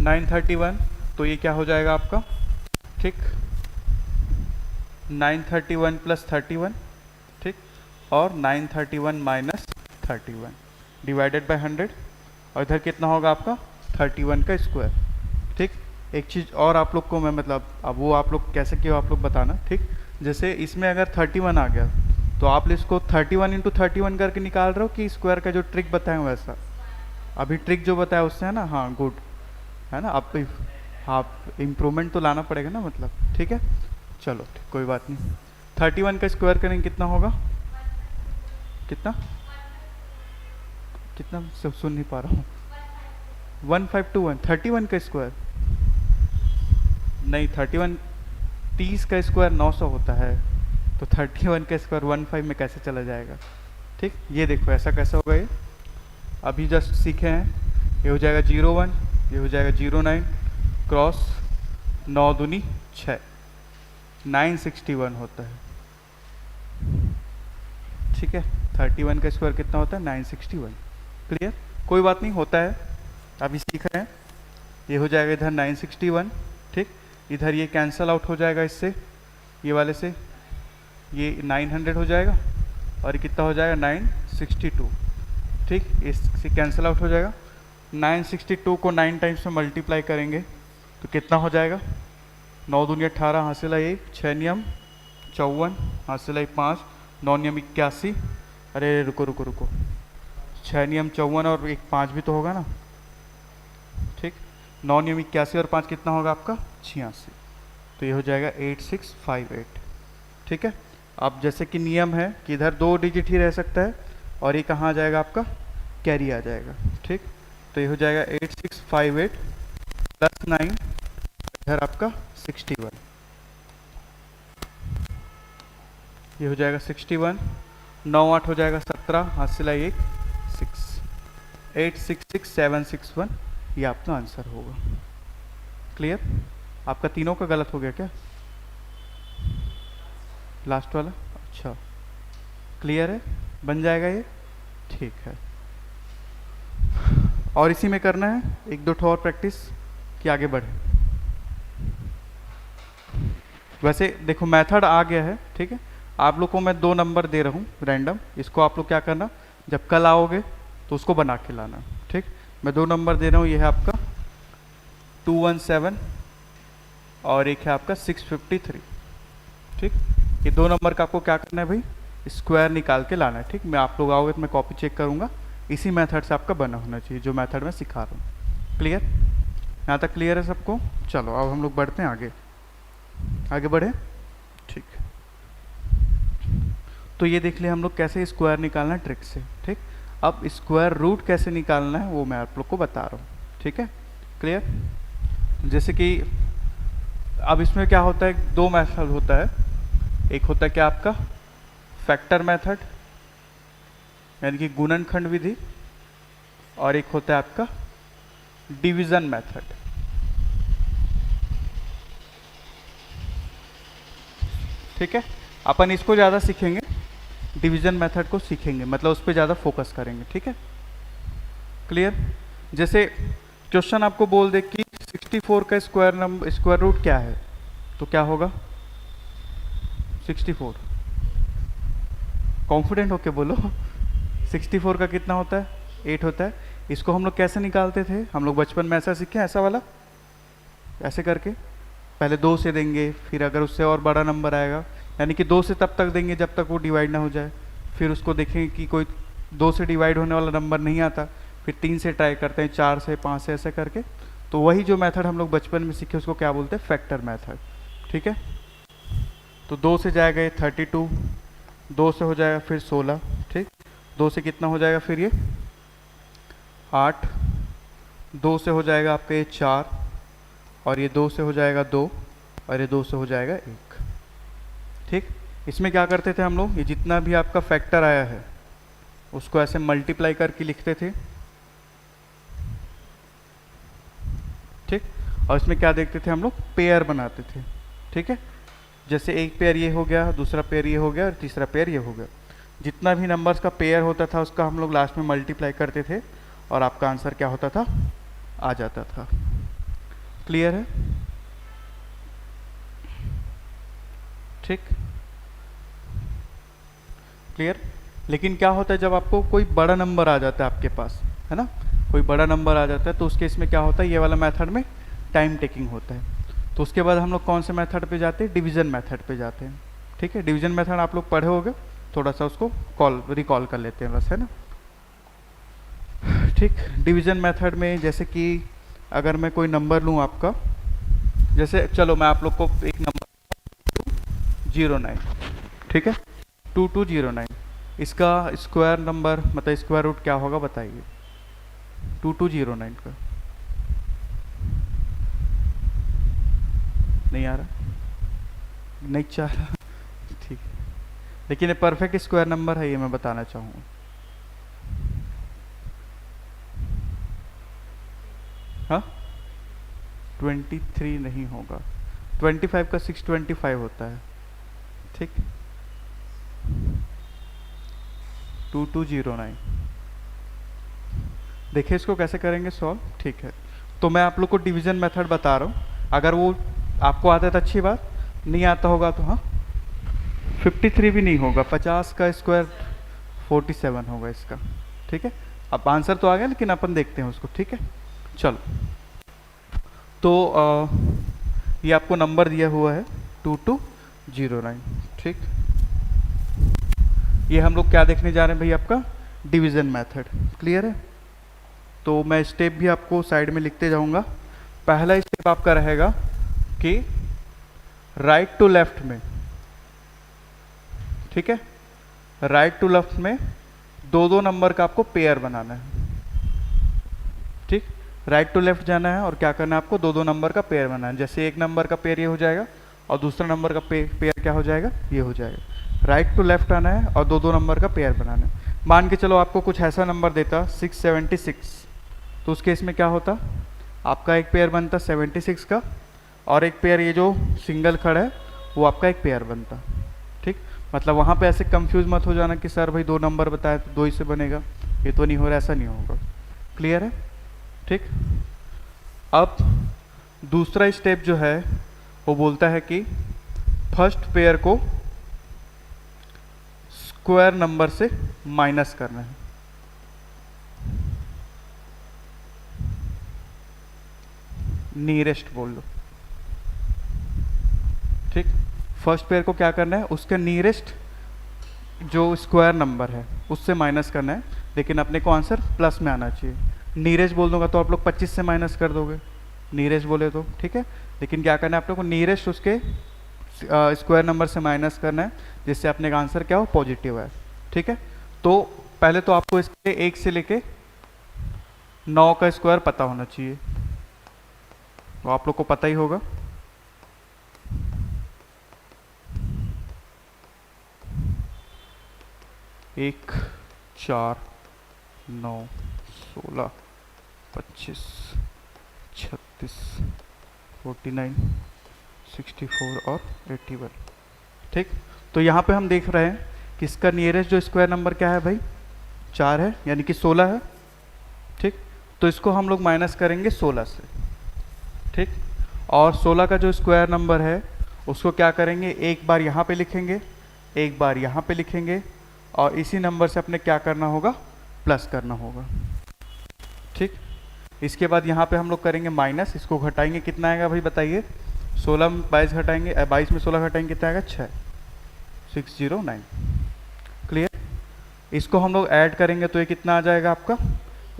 931, तो ये क्या हो जाएगा आपका, ठीक, 931 प्लस 31। ठीक, और 931 माइनस 31 डिवाइडेड बाय 100। और इधर कितना होगा आपका 31 का स्क्वायर। ठीक, एक चीज़ और आप लोग को मैं मतलब अब वो आप लोग कैसे किया आप लोग बताना। ठीक, जैसे इसमें अगर 31 आ गया तो आप इसको 31 इंटू 31 करके निकाल रहे हो कि स्क्वायर का जो ट्रिक बताएं वैसा? अभी ट्रिक जो बताया उससे है ना? हाँ गुड, है ना? आप इम्प्रूवमेंट तो लाना पड़ेगा ना मतलब। ठीक है, चलो ठीक, कोई बात नहीं। 31 का स्क्वायर करेंगे कितना होगा? कितना कितना सब सुन नहीं पा रहा हूँ। 1521 31 का स्क्वायर नहीं, 31 30 का स्क्वायर 900 होता है, तो 31 का स्क्वायर 15 में कैसे चला जाएगा? ठीक, ये देखो ऐसा कैसे होगा। ये अभी जस्ट सीखे हैं। ये हो जाएगा 01, ये हो जाएगा 09 क्रॉस 9 दूनी 6, 961 होता है। ठीक है, 31 का स्क्वायर कितना होता है? 961। क्लियर, कोई बात नहीं, होता है, अभी सीख रहे हैं। ये हो जाएगा इधर 961। ठीक, इधर ये कैंसल आउट हो जाएगा इससे, ये वाले से ये 900 हो जाएगा, और ये कितना हो जाएगा 962। ठीक, इससे कैंसल आउट हो जाएगा। 962 को 9 टाइम्स में मल्टीप्लाई करेंगे तो कितना हो जाएगा? 9 दूनी 18, हासिल 1, 6 नियम 54, हासिल 5, 9 नियम 81। अरे रुको रुको रुको, 6 नियम 54 और एक 5 भी तो होगा ना। ठीक, 9 नियम 81 और 5 कितना होगा आपका? 86। तो ये हो जाएगा 8658। ठीक है, अब जैसे कि नियम है कि इधर 2 डिजिट ही रह सकता है, और ये कहाँ आ जाएगा आपका? कैरी आ जाएगा। ठीक, तो ये हो जाएगा 8658 प्लस 9, इधर आपका 61, ये हो जाएगा 61, 9 8 हो जाएगा 17, हाथ सिलाई 1 6, 866761, ये आपका आंसर होगा। क्लियर? आपका तीनों का गलत हो गया क्या? लास्ट वाला? अच्छा, क्लियर है, बन जाएगा ये। ठीक है, और इसी में करना है एक दो ठो और प्रैक्टिस कि आगे बढ़े। वैसे देखो मेथड आ गया है। ठीक है, आप लोग को मैं 2 नंबर दे रहा हूँ रैंडम, इसको आप लोग क्या करना, जब कल आओगे तो उसको बना के लाना। ठीक, मैं 2 नंबर दे रहा हूँ, ये है आपका 217 और एक है आपका 653। ठीक, ये 2 नंबर का आपको क्या करना है भाई? स्क्वायर निकाल के लाना है। ठीक, मैं आप लोग आओगे तो मैं कॉपी चेक करूँगा, इसी मेथड से आपका बना होना चाहिए जो मेथड मैं सिखा रहा हूँ। क्लियर? यहाँ तक क्लियर है सबको? चलो अब हम लोग बढ़ते हैं आगे, आगे बढ़े। ठीक, तो ये देख लिया हम लोग कैसे स्क्वायर निकालना है ट्रिक से। ठीक, अब स्क्वायर रूट कैसे निकालना है वो मैं आप लोग को बता रहा हूँ। ठीक है, क्लियर? जैसे कि अब इसमें क्या होता है, 2 मेथड होता है। एक होता है क्या आपका फैक्टर मेथड, यानी कि गुणनखंड विधि, और एक होता है आपका डिवीजन मेथड। ठीक है, अपन इसको ज़्यादा सीखेंगे, डिवीजन मेथड को सीखेंगे, मतलब उस पर ज़्यादा फोकस करेंगे। ठीक है, क्लियर? जैसे क्वेश्चन आपको बोल दे कि 64 का स्क्वायर रूट क्या है, तो क्या होगा? 64, कॉन्फिडेंट होके बोलो। 64 का कितना होता है? 8 होता है। इसको हम लोग कैसे निकालते थे? हम लोग बचपन में ऐसा सीखे, ऐसा वाला, ऐसे करके पहले 2 से देंगे, फिर अगर उससे और बड़ा नंबर आएगा, यानी कि 2 से तब तक देंगे जब तक वो डिवाइड ना हो जाए, फिर उसको देखेंगे कि कोई 2 से डिवाइड होने वाला नंबर नहीं आता, फिर 3 से ट्राई करते हैं, 4 से, 5 से, ऐसे करके। तो वही जो मेथड हम लोग बचपन में सीखे उसको क्या बोलते हैं? Factor method. ठीक है, तो 2 से जाएगा ये 32, 2 से हो जाएगा फिर 16। ठीक, 2 से कितना हो जाएगा फिर ये 8, 2 से हो जाएगा आपका ये 4, और ये 2 से हो जाएगा 2, और ये 2 से हो जाएगा 1। ठीक, इसमें क्या करते थे हम लोग, ये जितना भी आपका फैक्टर आया है उसको ऐसे मल्टीप्लाई करके लिखते थे। ठीक, और इसमें क्या देखते थे हम लोग? पेयर बनाते थे। ठीक है, जैसे एक पेयर ये हो गया, दूसरा पेयर ये हो गया, और तीसरा पेयर ये हो गया। जितना भी नंबर्स का पेयर होता था उसका हम लोग लास्ट में मल्टीप्लाई करते थे, और आपका आंसर क्या होता था? आ जाता था। क्लियर है? ठीक, क्लियर? लेकिन क्या होता है जब आपको कोई बड़ा नंबर आ जाता है आपके पास, है ना, कोई बड़ा नंबर आ जाता है तो उस केस में क्या होता है, ये वाला मेथड में टाइम टेकिंग होता है। तो उसके बाद हम लोग कौन से मेथड पे जाते हैं, डिवीजन मेथड पे जाते हैं। ठीक है, डिवीजन मेथड आप लोग पढ़े होगे, थोड़ा सा उसको रिकॉल कर लेते हैं बस, है ना। ठीक, डिवीजन मेथड में जैसे कि अगर मैं कोई नंबर लूँ आपका, जैसे चलो मैं आप लोग को एक नंबर 09, ठीक है, 2209, इसका स्क्वायर नंबर मतलब स्क्वायर रूट क्या होगा बताइए 2209 का। नहीं आ रहा, नहीं चाह रहा, ठीक है, लेकिन ये परफेक्ट स्क्वायर नंबर है, ये मैं बताना चाहूँगा। हाँ 23 नहीं होगा, 25 का 625 होता है। ठीक, 2209, देखिए इसको कैसे करेंगे सॉल्व। ठीक है, तो मैं आप लोग को डिवीजन मेथड बता रहा हूँ, अगर वो आपको आता है तो अच्छी बात, नहीं आता होगा तो हाँ 53 भी नहीं होगा, 50 का स्क्वायर 47 होगा इसका। ठीक है, अब आंसर तो आ गया लेकिन अपन देखते हैं उसको। ठीक है, चलो तो ये आपको नंबर दिया हुआ है 2209। ठीक, ये हम लोग क्या देखने जा रहे हैं भाई, आपका डिवीजन मेथड। क्लियर है, तो मैं स्टेप भी आपको साइड में लिखते जाऊंगा। पहला स्टेप आपका रहेगा कि राइट टू लेफ्ट में, ठीक है, राइट टू लेफ्ट में दो दो नंबर का आपको पेयर बनाना है। ठीक, राइट टू लेफ्ट जाना है और क्या करना है आपको, दो दो नंबर का पेयर बनाना है। जैसे एक नंबर का पेयर ये हो जाएगा और दूसरा नंबर का पेयर क्या हो जाएगा, ये हो जाएगा। राइट टू लेफ्ट आना है और दो दो नंबर का पेयर बनाना है। मान के चलो आपको कुछ ऐसा नंबर देता 676, तो उस केस में क्या होता, आपका एक पेयर बनता 76 का और एक पेयर ये जो सिंगल खड़ा है वो आपका एक पेयर बनता। ठीक, मतलब वहाँ पे ऐसे कंफ्यूज मत हो जाना कि सर भाई दो नंबर बताए तो दो ही से बनेगा, ये तो नहीं हो रहा, ऐसा नहीं होगा। क्लियर है। ठीक, अब दूसरा स्टेप जो है वो बोलता है कि फर्स्ट पेयर को स्क्वायर नंबर से माइनस करना है। नियरेस्ट बोल लो। ठीक, फर्स्ट पेयर को क्या करना है, उसके नियरेस्ट जो स्क्वायर नंबर है उससे माइनस करना है, लेकिन अपने को आंसर प्लस में आना चाहिए। नियरेस्ट बोल दूंगा तो आप लोग 25 से माइनस कर दोगे, नियरेस्ट बोले तो। ठीक है, लेकिन क्या करना है आप लोग को, नियरेस्ट उसके स्क्वायर नंबर से माइनस करना है, जिससे अपने का आंसर क्या हो, पॉजिटिव है। ठीक है, तो पहले तो आपको इसके 1 से लेके 9 का स्क्वायर पता होना चाहिए, तो आप लोग को पता ही होगा। एक 4 9 16 25 36 49 64 और 81। ठीक, तो यहाँ पे हम देख रहे हैं कि इसका नियरेस्ट जो स्क्वायर नंबर क्या है भाई, 4 है, यानी कि 16 है। ठीक, तो इसको हम लोग माइनस करेंगे 16 से। ठीक, और 16 का जो स्क्वायर नंबर है उसको क्या करेंगे, एक बार यहाँ पे लिखेंगे, एक बार यहाँ पे लिखेंगे, और इसी नंबर से अपने क्या करना होगा, प्लस करना होगा। ठीक, इसके बाद यहाँ पे हम लोग करेंगे माइनस, इसको घटाएंगे, कितना आएगा भाई बताइए, 16 में 22 घटाएंगे, 22 में 16 घटाएंगे, कितना आएगा 6, 609। क्लियर, इसको हम लोग ऐड करेंगे तो ये कितना आ जाएगा आपका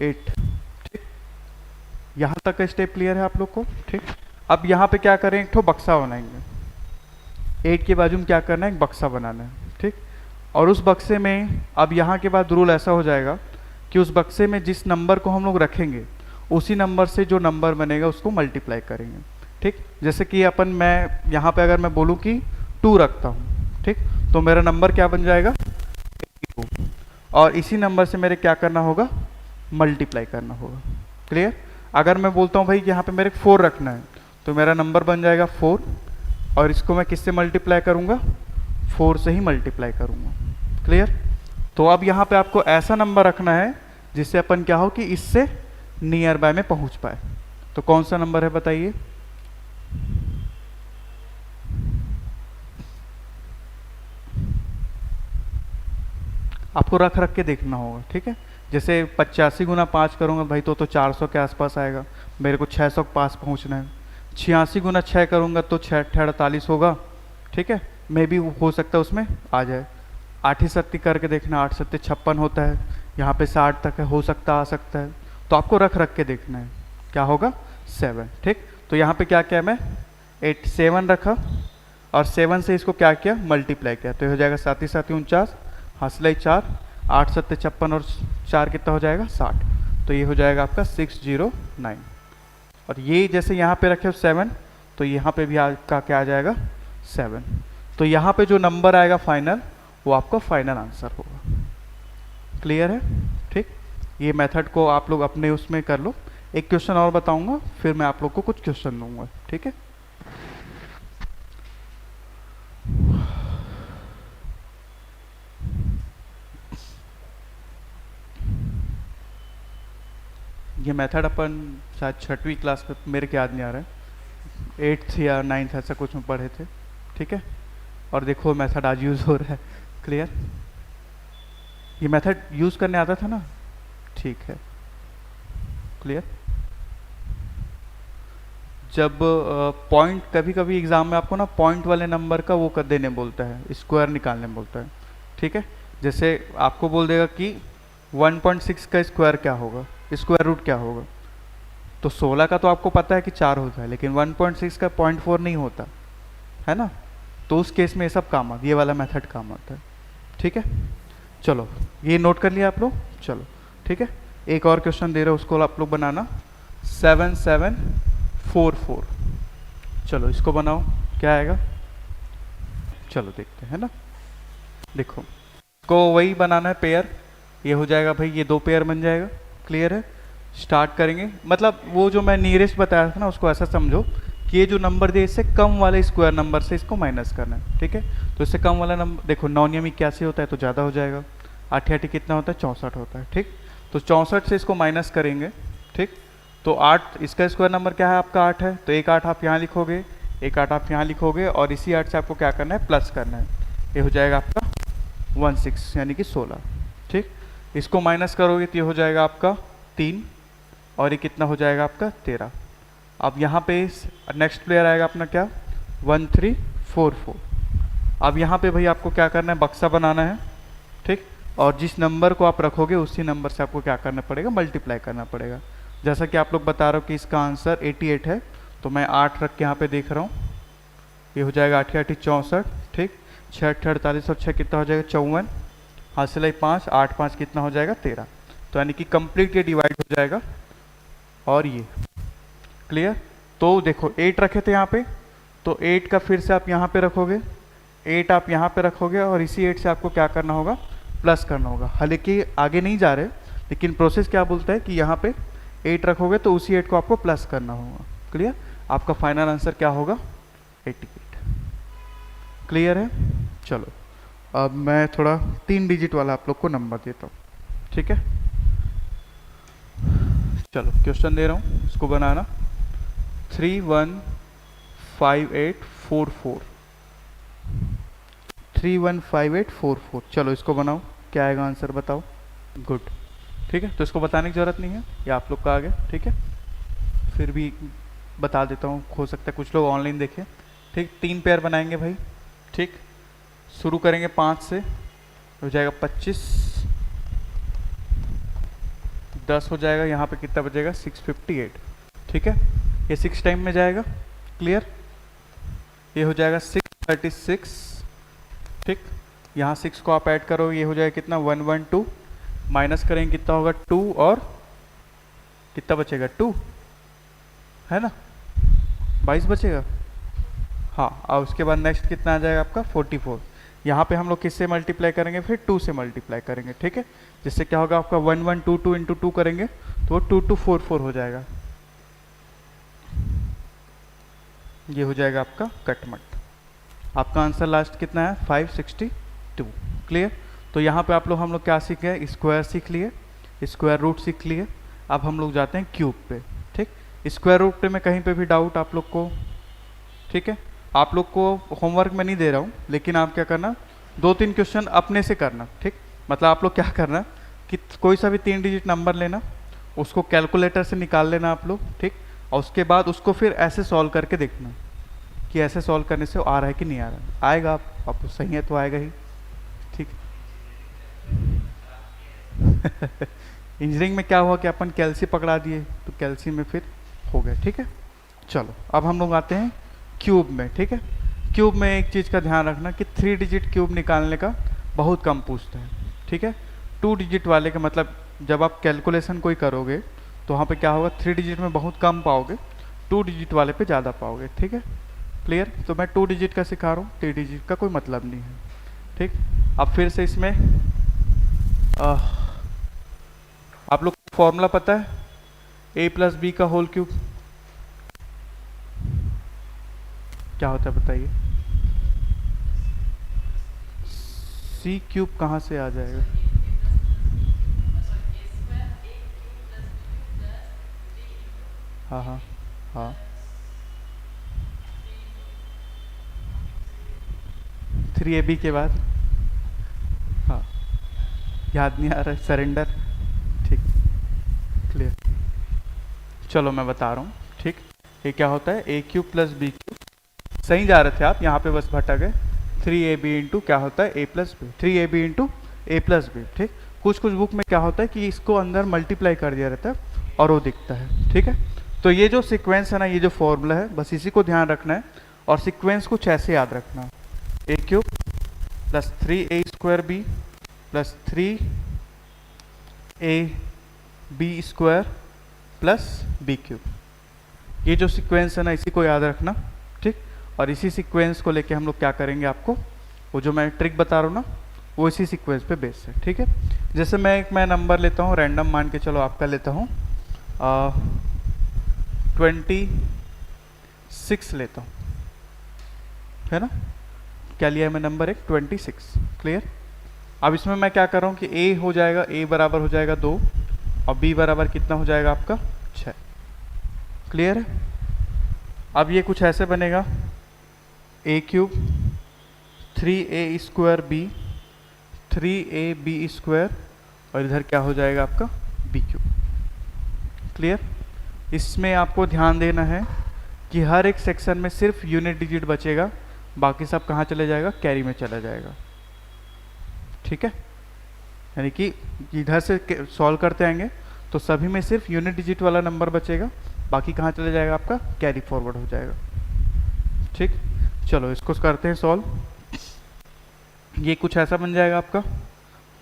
8। ठीक, यहाँ तक का स्टेप क्लियर है आप लोग को। ठीक, अब यहाँ पे क्या करें, एक ठो बक्सा बनाएंगे, 8 के बाजू में क्या करना है, एक बक्सा बनाना है। ठीक, और उस बक्से में अब यहाँ के बाद रूल ऐसा हो जाएगा कि उस बक्से में जिस नंबर को हम लोग रखेंगे उसी नंबर से जो नंबर बनेगा उसको मल्टीप्लाई करेंगे। ठीक, जैसे कि मैं यहाँ पे अगर मैं बोलूँ कि 2 रखता हूँ, ठीक, तो मेरा नंबर क्या बन जाएगा 2, और इसी नंबर से मेरे क्या करना होगा, मल्टीप्लाई करना होगा। क्लियर, अगर मैं बोलता हूँ भाई कि यहाँ पे मेरे 4 रखना है तो मेरा नंबर बन जाएगा 4, और इसको मैं किससे मल्टीप्लाई करूँगा, 4 से ही मल्टीप्लाई करूँगा। क्लियर, तो अब यहाँ पे आपको ऐसा नंबर रखना है जिससे अपन क्या हो कि इससे नियर बाय में पहुँच पाए। तो कौन सा नंबर है बताइए, आपको रख रख के देखना होगा। ठीक है, जैसे 85 गुना 5 करूँगा भाई तो 400 के आसपास आएगा, मेरे को 600 के पास पहुँचना है। 86 गुना 6 करूँगा तो 6×48 होगा, ठीक है, मे भी हो सकता है उसमें आ जाए। 8 सत्ती करके देखना, 8 सत्ती 56 होता है, यहाँ पे 60 तक है, हो सकता आ सकता है, तो आपको रख रख के देखना है क्या होगा 7, ठीक। तो यहाँ पे क्या किया मैं 8 7 रखा और 7 से इसको क्या किया मल्टीप्लाई किया, तो ये हो जाएगा 7 7 49, हासिल 4, 8 7 56 और 4 कितना हो जाएगा 60, तो ये हो जाएगा आपका 609। और ये जैसे यहाँ पे रखे 7 तो यहाँ पे भी आपका क्या आ जाएगा 7, तो यहाँ पे जो नंबर आएगा फाइनल वो आपका फाइनल आंसर होगा। क्लियर है, ठीक। ये मेथड को आप लोग अपने उसमें कर लो। एक क्वेश्चन और बताऊंगा फिर मैं आप लोग को कुछ क्वेश्चन दूंगा, ठीक है। ये मेथड अपन शायद 6वीं क्लास में, मेरे को याद नहीं आ रहा है, 8th या 9th ऐसा कुछ में पढ़े थे, ठीक है। और देखो मेथड आज यूज़ हो रहा है। क्लियर, ये मेथड यूज़ करने आता था ना, ठीक है। क्लियर, जब पॉइंट कभी कभी एग्जाम में आपको ना पॉइंट वाले नंबर का वो कर देने बोलता है, स्क्वायर निकालने बोलता है, ठीक है। जैसे आपको बोल देगा कि 1.6 का स्क्वायर क्या होगा, स्क्वायर रूट क्या होगा, तो 16 का तो आपको पता है कि 4 होता है, लेकिन 1.6 का 0.4 नहीं होता है ना, तो उस केस में ये सब काम आता है, ये वाला मेथड काम आता है, ठीक है। चलो ये नोट कर लिया आप लोग, चलो ठीक है। एक और क्वेश्चन दे रहे हो उसको आप लोग बनाना, 7744, चलो इसको बनाओ, क्या आएगा, चलो देखते हैं ना। देखो इसको वही बनाना है पेयर, ये हो जाएगा भाई, ये 2 पेयर बन जाएगा। क्लियर है, स्टार्ट करेंगे, मतलब वो जो मैं नियरेस्ट बताया था ना उसको ऐसा समझो कि ये जो नंबर दिए इससे कम वाले स्क्वायर नंबर से इसको माइनस करना है, ठीक है। तो इससे कम वाला नंबर देखो 9 नियम 81 होता है तो ज़्यादा हो जाएगा, 8 8 कितना होता है 64 होता है, ठीक। तो 64 से इसको माइनस करेंगे, ठीक। तो 8 इसका स्क्वायर नंबर क्या है आपका 8 है, तो एक 8 आप यहाँ लिखोगे, एक 8 आप यहाँ लिखोगे और इसी 8 से आपको क्या करना है प्लस करना है, ये हो जाएगा आपका 16 यानी कि 16, ठीक। इसको माइनस करोगे तो ये हो जाएगा आपका 3 और ये कितना हो जाएगा आपका 13। अब यहाँ पे नेक्स्ट प्लेयर आएगा अपना क्या 1344। अब यहाँ पे भाई आपको क्या करना है बक्सा बनाना है, ठीक। और जिस नंबर को आप रखोगे उसी नंबर से आपको क्या करना पड़ेगा मल्टीप्लाई करना पड़ेगा। जैसा कि आप लोग बता रहे हो कि इसका आंसर 88 है, तो मैं 8 रख के यहाँ पे देख रहा हूँ, ये हो जाएगा 8 8 64, ठीक। 6 8 48 और 6 कितना हो जाएगा 54, हासिल है 5, 8 5 कितना हो जाएगा 13, तो यानी कि कंप्लीट ये डिवाइड हो जाएगा। और ये क्लियर, तो देखो 8 रखे थे यहाँ पे, तो 8 का फिर से आप यहाँ पे रखोगे, 8 आप यहाँ पे रखोगे और इसी 8 से आपको क्या करना होगा प्लस करना होगा। हालांकि आगे नहीं जा रहे, लेकिन प्रोसेस क्या बोलता है कि यहाँ पे 8 रखोगे तो उसी 8 को आपको प्लस करना होगा। क्लियर, आपका फाइनल आंसर क्या होगा 88। क्लियर है, चलो अब मैं थोड़ा 3 डिजिट वाला आप लोग को नंबर देता हूँ, ठीक है। चलो क्वेश्चन दे रहा हूँ, इसको बनाना 315844, 315844, चलो इसको बनाओ, क्या आएगा आंसर बताओ। गुड, ठीक है, तो इसको बताने की ज़रूरत नहीं है, ये आप लोग का आ गया, ठीक है। फिर भी बता देता हूँ, हो सकता है कुछ लोग ऑनलाइन देखें, ठीक। 3 पेयर बनाएंगे भाई, ठीक। शुरू करेंगे 5 से, हो जाएगा 25, 10 हो जाएगा, यहाँ पे कितना बचेगा 658, ठीक है। ये 6 टाइम में जाएगा, क्लियर। ये हो जाएगा 636, ठीक। यहाँ 6 को आप ऐड करो, ये हो जाएगा कितना 112, माइनस करेंगे कितना होगा 2 और कितना बचेगा 2 है ना, 22 बचेगा, हाँ। और उसके बाद नेक्स्ट कितना आ जाएगा आपका 44। यहाँ पे हम लोग किससे मल्टीप्लाई करेंगे फिर 2 से मल्टीप्लाई करेंगे, ठीक है। जिससे क्या होगा आपका 1122 इंटू 2 करेंगे तो वो 2244 हो जाएगा, ये हो जाएगा आपका कटमट। आपका आंसर लास्ट कितना है 562। क्लियर, तो यहाँ पे आप लोग हम लोग क्या सीख गए, स्क्वायर सीख लिए, स्क्वायर रूट सीख लिए। अब हम लोग जाते हैं क्यूब पे, ठीक। स्क्वायर रूट पे में कहीं पे भी डाउट आप लोग को, ठीक है। आप लोग को होमवर्क में नहीं दे रहा हूँ, लेकिन आप क्या करना 2-3 क्वेश्चन अपने से करना, ठीक। मतलब आप लोग क्या करना कि कोई सा भी 3 डिजिट नंबर लेना, उसको कैलकुलेटर से निकाल लेना आप लोग, ठीक। और उसके बाद उसको फिर ऐसे सॉल्व करके देखना कि ऐसे सॉल्व करने से आ रहा है कि नहीं आ रहा है। आएगा, आप सही है तो आएगा ही, ठीक। इंजीनियरिंग में क्या हुआ कि अपन कैल्सी पकड़ा दिए, तो कैल्सी में फिर हो गया, ठीक है। चलो अब हम लोग आते हैं क्यूब में, ठीक है। क्यूब में एक चीज़ का ध्यान रखना कि 3 डिजिट क्यूब निकालने का बहुत कम पूछता है, ठीक है। 2 डिजिट वाले का मतलब जब आप कैलकुलेशन कोई करोगे तो वहाँ पे क्या होगा, 3 डिजिट में बहुत कम पाओगे, 2 डिजिट वाले पे ज़्यादा पाओगे, ठीक है। क्लियर। तो मैं 2 डिजिट का सिखा रहा हूँ, 3 डिजिट का कोई मतलब नहीं है, ठीक। अब फिर से इसमें आप लोग को फॉर्मूला पता है, a प्लस बी का होल क्यूब क्या होता है बताइए। c क्यूब कहाँ से आ जाएगा? हाँ हाँ हाँ, 3ab के बाद, हाँ याद नहीं आ रहा है, सरेंडर, ठीक। क्लियर। चलो मैं बता रहा हूँ, ठीक। ये क्या होता है, a cube plus B cube, सही जा रहे थे आप, यहाँ पे बस भटक गए। 3ab इंटू क्या होता है, a plus B, 3ab into A plus B, ठीक। कुछ कुछ बुक में क्या होता है कि इसको अंदर मल्टीप्लाई कर दिया रहता है और वो दिखता है, ठीक है। तो ये जो सीक्वेंस है ना, ये जो फॉर्मूला है, बस इसी को ध्यान रखना है और सीक्वेंस कुछ ऐसे याद रखना, a cube plus 3a² b plus 3ab square plus B cube. ये जो सीक्वेंस है ना, इसी को याद रखना, ठीक। और इसी सीक्वेंस को लेके हम लोग क्या करेंगे, आपको वो जो मैं ट्रिक बता रहा हूँ ना, वो इसी सीक्वेंस पे बेस्ड है, ठीक है। जैसे मैं नंबर लेता हूँ रैंडम, मान के चलो आपका लेता हूँ 26 लेता हूँ, है ना। क्या लिया है मैं नंबर एक, 26। क्लियर। अब इसमें मैं क्या कर रहा हूँ कि a हो जाएगा, a बराबर हो जाएगा 2 और b बराबर कितना हो जाएगा आपका 6। क्लियर है। अब ये कुछ ऐसे बनेगा, a cube 3a² b 3ab square और इधर क्या हो जाएगा आपका b क्यूब। क्लियर। इसमें आपको ध्यान देना है कि हर एक सेक्शन में सिर्फ यूनिट डिजिट बचेगा, बाकी सब कहाँ चले जाएगा, कैरी में चला जाएगा, ठीक है। यानी कि इधर से सॉल्व करते आएंगे तो सभी में सिर्फ यूनिट डिजिट वाला नंबर बचेगा, बाकी कहाँ चले जाएगा, आपका कैरी फॉरवर्ड हो जाएगा, ठीक। चलो इसको करते हैं सॉल्व। ये कुछ ऐसा बन जाएगा आपका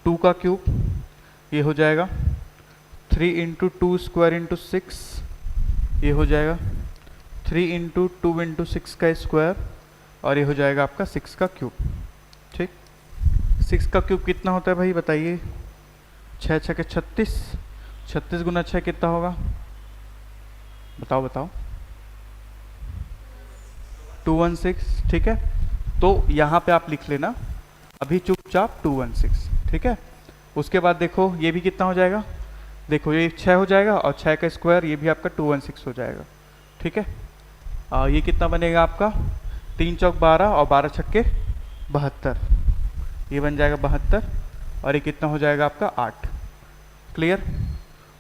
2 का क्यूब, ये हो जाएगा 3 इंटू 2 स्क्वायर इंटू 6, ये हो जाएगा 3 इंटू 2 इंटू 6 का स्क्वायर और ये हो जाएगा आपका 6 का क्यूब, ठीक। 6 का क्यूब कितना होता है भाई बताइए, 6 6 के 36, 36 गुना 6 कितना होगा, बताओ बताओ, 216, ठीक है। तो यहाँ पे आप लिख लेना अभी चुपचाप 216, ठीक है। उसके बाद देखो ये भी कितना हो जाएगा, देखो ये 6 हो जाएगा और 6 का स्क्वायर ये भी आपका 216 हो जाएगा, ठीक है। ये कितना बनेगा आपका, 3 चौक 12 और 12 छक्के 72, ये बन जाएगा 72 और ये कितना हो जाएगा आपका 8। क्लियर।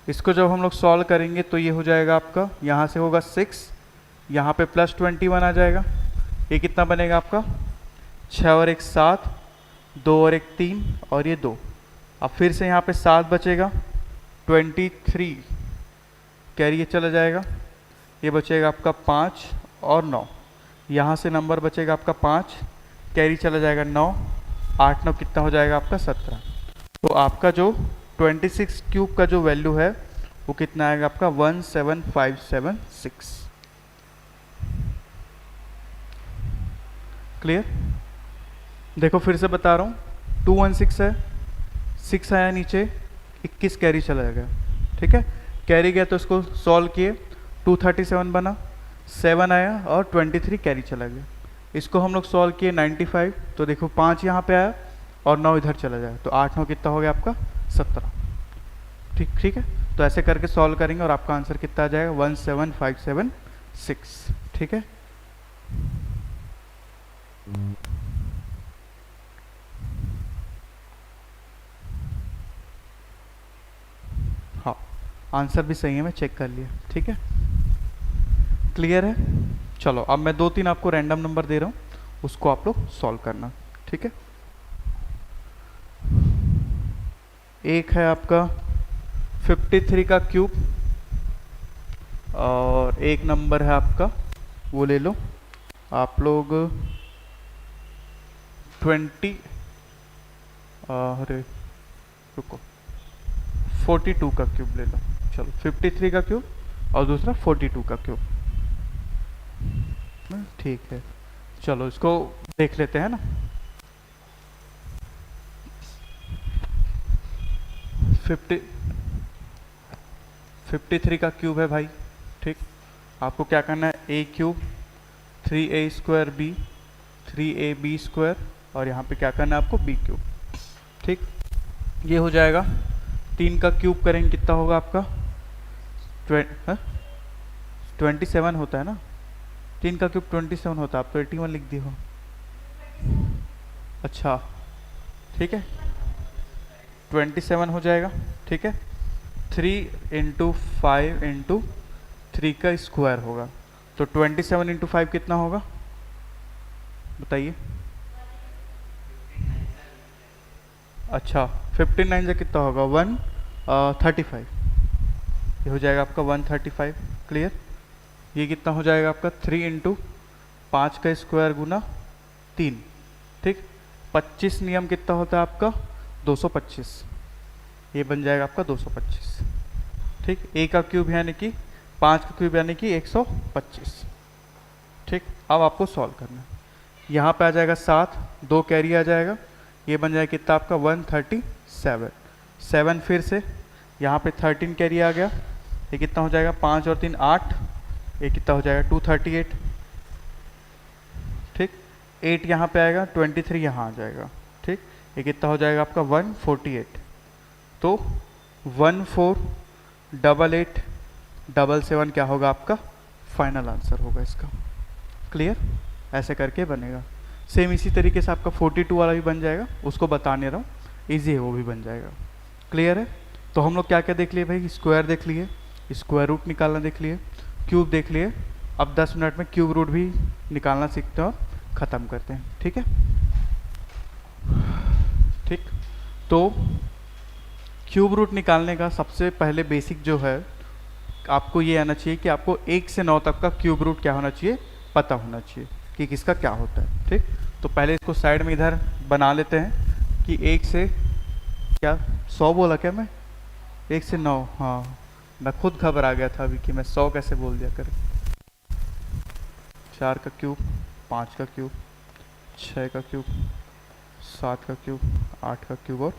इसको जब हम लोग सॉल्व करेंगे तो ये हो जाएगा आपका, यहाँ से होगा 6, यहाँ पे प्लस 21 आ जाएगा, ये कितना बनेगा आपका 6 और 1 7, 2 और 1 3 और ये 2। अब फिर से यहाँ पे 7 बचेगा, 23 कैरी ये चला जाएगा, ये बचेगा आपका 5 और 9, यहाँ से नंबर बचेगा आपका 5, कैरी चला जाएगा 9, 8 9 कितना हो जाएगा आपका 17। तो आपका जो 26 क्यूब का जो वैल्यू है वो कितना आएगा आपका 17576। क्लियर। देखो फिर से बता रहा हूँ, 216 है, 6 आया नीचे, 21 कैरी चला गया, ठीक है। कैरी गया तो इसको सॉल्व किए, 237 बना, 7 आया और 23 कैरी चला गया। इसको हम लोग सॉल्व किए 95, तो देखो 5 यहाँ पे आया और 9 इधर चला जाए, तो 8 9 कितना हो गया आपका 17, ठीक ठीक है। तो ऐसे करके सॉल्व करेंगे और आपका आंसर कितना आ जाएगा 17576, ठीक है। आंसर भी सही है, मैं चेक कर लिया। ठीक है, क्लियर है। चलो अब मैं 2-3 आपको रैंडम नंबर दे रहा हूँ, उसको आप लोग सॉल्व करना। ठीक है, एक है आपका 53 का क्यूब, और एक नंबर है आपका, वो ले लो आप लोग 20, अरे रुको, 42 का क्यूब ले लो। चलो 53 का क्यूब और दूसरा 42 का क्यूब। ठीक है, चलो इसको देख लेते हैं ना। 53 का क्यूब है भाई। ठीक, आपको क्या करना है, ए क्यूब 3a² b 3ab² और यहाँ पे क्या करना है आपको, बी क्यूब। ठीक, ये हो जाएगा। 3 का क्यूब करेंगे कितना होगा आपका, 27 होता है ना। 3 का क्यूब 27 होता है, आप तो 81 लिख दिए हो। अच्छा ठीक है, 27 हो जाएगा। ठीक है, 3 इंटू 5 इंटू 3 का स्क्वायर होगा, तो 27 इंटू 5 कितना होगा बताइए। अच्छा 59 से कितना होगा, 135, ये हो जाएगा आपका 135। क्लियर, ये कितना हो जाएगा आपका 3 इंटू 5 का स्क्वायर गुना 3। ठीक, 25 नियम कितना होता है आपका, 225, ये बन जाएगा आपका 225। ठीक, ए का क्यूब यानी कि 5 का क्यूब यानी कि 125। ठीक, अब आपको सॉल्व करना है। यहाँ पे आ जाएगा 7, 2 कैरी आ जाएगा, ये बन जाएगा कितना आपका 137। 7 फिर से यहाँ पे 13 कैरी आ गया, ये कितना हो जाएगा 5 और 3 8, ये कितना हो जाएगा 238। ठीक, 8 यहाँ पे आएगा, 23 यहाँ आ जाएगा। ठीक, ये कितना हो जाएगा आपका 148। तो 148877 क्या होगा आपका फाइनल आंसर होगा इसका। क्लियर, ऐसे करके बनेगा। सेम इसी तरीके से आपका 42 वाला भी बन जाएगा, उसको बताने रहा हूँ, ईजी है, वो भी बन जाएगा। क्लियर है, तो हम लोग क्या क्या देख लिए भाई, स्क्वायर देख लिए, स्क्वायर रूट निकालना देख लिए, क्यूब देख लिए। अब 10 मिनट में क्यूब रूट भी निकालना सीखते हैं और ख़त्म करते हैं। ठीक है, ठीक, तो क्यूब रूट निकालने का सबसे पहले बेसिक जो है आपको ये आना चाहिए कि आपको 1 से 9 तक का क्यूब रूट क्या होना चाहिए, पता होना चाहिए कि किसका क्या होता है। ठीक, तो पहले इसको साइड में इधर बना लेते हैं कि 1 से क्या 100 बोला क्या मैं, 1 से 9, हाँ मैं खुद घबरा गया था अभी कि मैं 100 कैसे बोल दिया कर। 4 का क्यूब, 5 का क्यूब, 6 का क्यूब, 7 का क्यूब, 8 का क्यूब और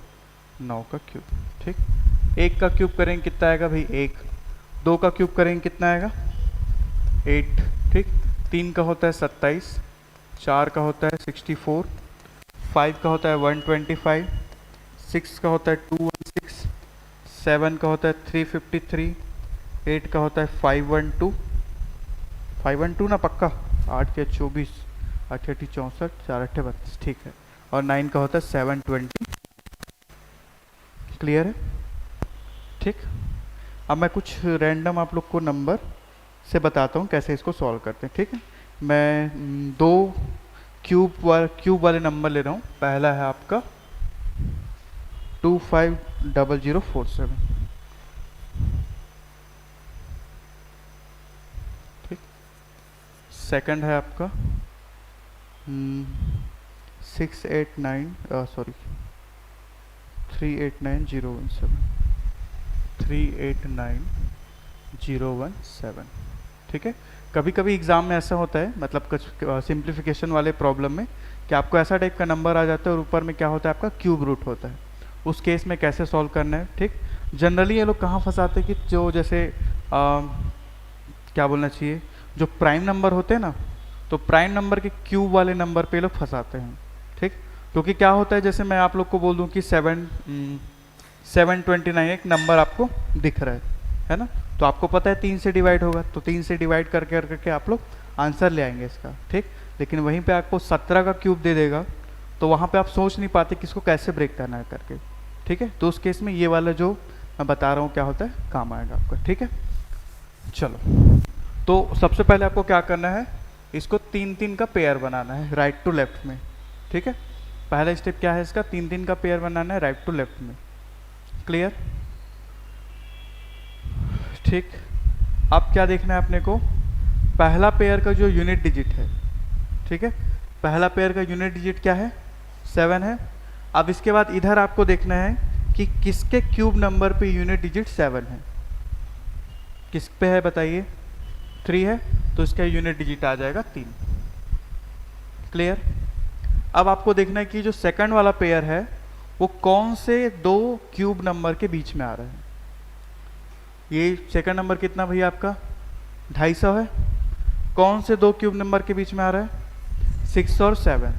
9 का क्यूब। ठीक, 1 का क्यूब करेंगे कितना आएगा भाई 1, 2 का क्यूब करेंगे कितना आएगा 8। ठीक, 3 का होता है 27, 4 का होता है 64, 5 का होता है 125, 6 का होता है 216, 7 का होता है 353, 8 का होता है 512, 512 ना पक्का, 8 के 24, 8 8 64, 4 8 32, ठीक है, और 9 का होता है 720। क्लियर है। ठीक, अब मैं कुछ रैंडम आप लोग को नंबर से बताता हूँ कैसे इसको सॉल्व करते हैं। ठीक है, मैं 2 क्यूब वाले नंबर ले रहा हूँ। पहला है आपका 250047। ठीक, सेकंड है आपका 389017 389017। ठीक है, कभी कभी एग्ज़ाम में ऐसा होता है, मतलब कुछ सिंप्लीफिकेशन वाले प्रॉब्लम में कि आपको ऐसा टाइप का नंबर आ जाता है और ऊपर में क्या होता है आपका क्यूब रूट होता है। उस केस में कैसे सॉल्व करना है। ठीक, जनरली ये लोग कहाँ फंसाते हैं कि जो जैसे क्या बोलना चाहिए, जो प्राइम नंबर होते हैं ना, तो प्राइम नंबर के क्यूब वाले नंबर पे लोग फंसाते हैं। ठीक, क्योंकि क्या होता है, जैसे मैं आप लोग को बोल दूं कि 729 एक नंबर आपको दिख रहा है ना, तो आपको पता है 3 से डिवाइड होगा, तो 3 से डिवाइड करके करके आप लोग आंसर ले आएंगे इसका। ठीक, लेकिन वहीं पे आपको 17 का क्यूब दे देगा, तो वहाँ पे आप सोच नहीं पाते कि इसको कैसे ब्रेक करना है करके। ठीक है, तो उस केस में ये वाला जो मैं बता रहा हूँ क्या होता है, काम आएगा आपका। ठीक है, चलो तो सबसे पहले आपको क्या करना है, इसको 3-3 का पेयर बनाना है राइट टू लेफ्ट में। ठीक है, पहला स्टेप क्या है इसका, 3-3 का पेयर बनाना है राइट टू लेफ्ट में। क्लियर? ठीक, अब क्या देखना है अपने को, पहला पेयर का जो यूनिट डिजिट है, ठीक है, पहला पेयर का यूनिट डिजिट क्या है, 7 है। अब इसके बाद इधर आपको देखना है कि किसके क्यूब नंबर पे यूनिट डिजिट 7 है, किस पे है बताइए, 3 है, तो इसका यूनिट डिजिट आ जाएगा 3। क्लियर? अब आपको देखना है कि जो सेकंड वाला पेयर है वो कौन से दो क्यूब नंबर के बीच में आ रहा है। ये सेकंड नंबर कितना भैया आपका 250 है, कौन से दो क्यूब नंबर के बीच में आ रहा है, 6 और 7।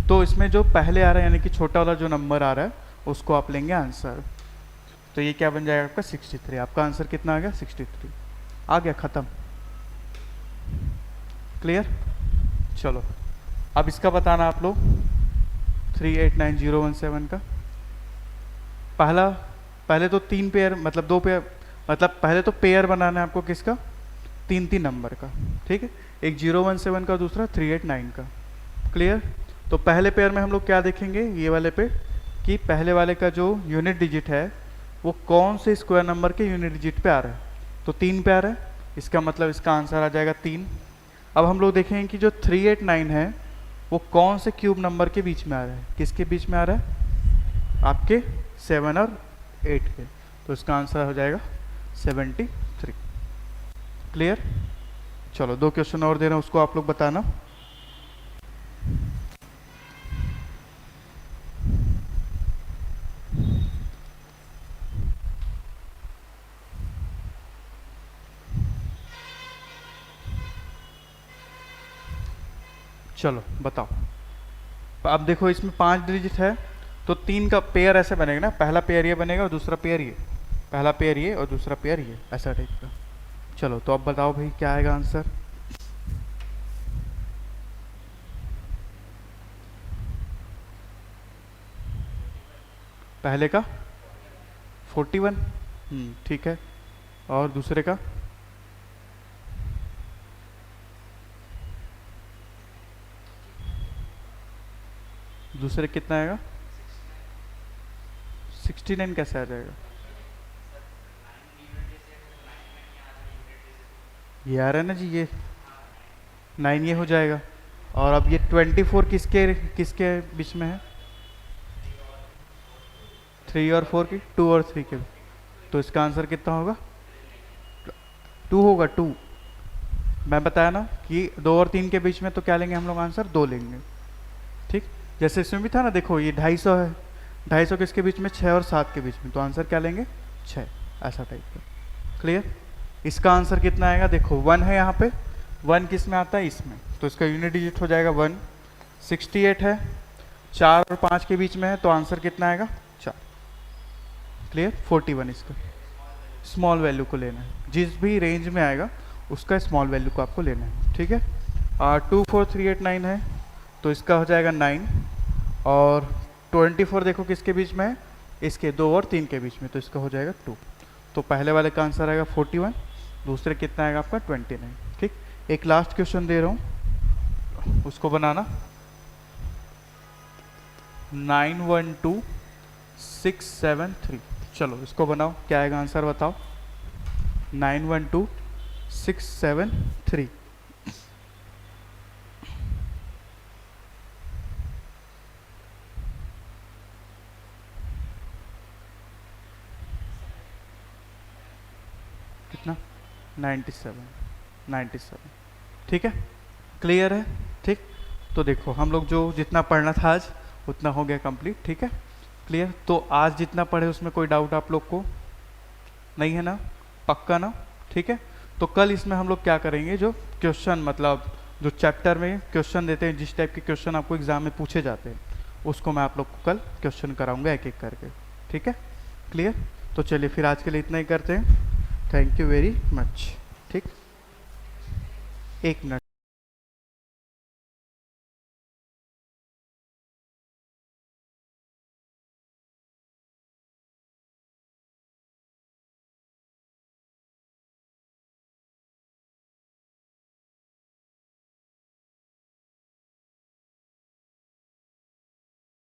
तो इसमें जो पहले आ रहा है यानी कि छोटा वाला जो नंबर आ रहा है उसको आप लेंगे आंसर। तो ये क्या बन जाएगा आपका 63। आपका आंसर कितना आ गया, 63 आ गया, खत्म। क्लियर? चलो अब इसका बताना आप लोग 389017 का। पहले तो 3 पेयर मतलब 2 पेयर, मतलब पहले तो पेयर बनाना है आपको किसका, 3-3 नंबर का। ठीक है, एक 017 का, दूसरा 389 का। क्लियर? तो पहले पेयर में हम लोग क्या देखेंगे, ये वाले पे, कि पहले वाले का जो यूनिट डिजिट है वो कौन से स्क्वायर नंबर के यूनिट डिजिट पे आ रहा है। तो 3 पे आ रहा है, इसका मतलब इसका आंसर आ जाएगा 3। अब हम लोग देखेंगे कि जो 389 है वो कौन से क्यूब नंबर के बीच में आ रहा है, किसके बीच में आ रहा है, आपके 7 और 8 के। तो इसका आंसर हो जाएगा 73। क्लियर? चलो 2 क्वेश्चन और दे रहे हैं, उसको आप लोग बताना। चलो बताओ। अब देखो इसमें 5 डिजिट है, तो 3 का पेयर ऐसे बनेगा ना, पहला पेयर ये बनेगा और दूसरा पेयर ये, पहला पेयर ये और दूसरा पेयर ये, ऐसा टाइप का। चलो तो अब बताओ भाई क्या आएगा आंसर। पहले का 41, ठीक है, और दूसरे का कितना आएगा, 69 कैसे आ जाएगा, ये आ रहा है ना जी, ये 9 ये हो जाएगा। और अब ये 24 किसके किसके बीच में है, 3 और 4 की, 2 और 3 के। तो इसका आंसर कितना होगा, 2 होगा, 2। मैं बताया ना कि 2 और 3 के बीच में तो क्या लेंगे हम लोग आंसर, 2 लेंगे। ठीक, जैसे इसमें भी था ना, देखो ये 250 है, 250 किसके बीच में, 6 और 7 के बीच में, तो आंसर क्या लेंगे, 6, ऐसा टाइप का। क्लियर? इसका आंसर कितना आएगा, देखो 1 है यहाँ पे, 1 किस में आता है, इसमें, तो इसका यूनिट डिजिट हो जाएगा 1। 68 है, 4 और 5 के बीच में है, तो आंसर कितना आएगा, 4। क्लियर? 41 इसका स्मॉल वैल्यू को लेना है, जिस भी रेंज में आएगा उसका स्मॉल वैल्यू को आपको लेना है। ठीक है, 24389 है, तो इसका हो जाएगा 9। और 24 देखो किसके बीच में है, इसके 2 और 3 के बीच में, तो इसका हो जाएगा 2। तो पहले वाले का आंसर आएगा 41, दूसरे कितना आएगा आपका 29। ठीक, एक लास्ट क्वेश्चन दे रहा हूँ, उसको बनाना। 912673, चलो इसको बनाओ, क्या आएगा आंसर बताओ, 912673। कितना, 97। ठीक है, क्लियर है? ठीक, तो देखो हम लोग जो जितना पढ़ना था आज उतना हो गया कंप्लीट। ठीक है, क्लियर? तो आज जितना पढ़े उसमें कोई डाउट आप लोग को नहीं है ना, पक्का ना? ठीक है, तो कल इसमें हम लोग क्या करेंगे, जो क्वेश्चन मतलब जो चैप्टर में क्वेश्चन देते हैं, जिस टाइप के क्वेश्चन आपको एग्जाम में पूछे जाते हैं, उसको मैं आप लोग को कल क्वेश्चन कराऊंगा एक एक करके। ठीक है, क्लियर? तो चलिए फिर आज के लिए इतना ही करते हैं। Thank you very much. ठीक, 1 मिनट।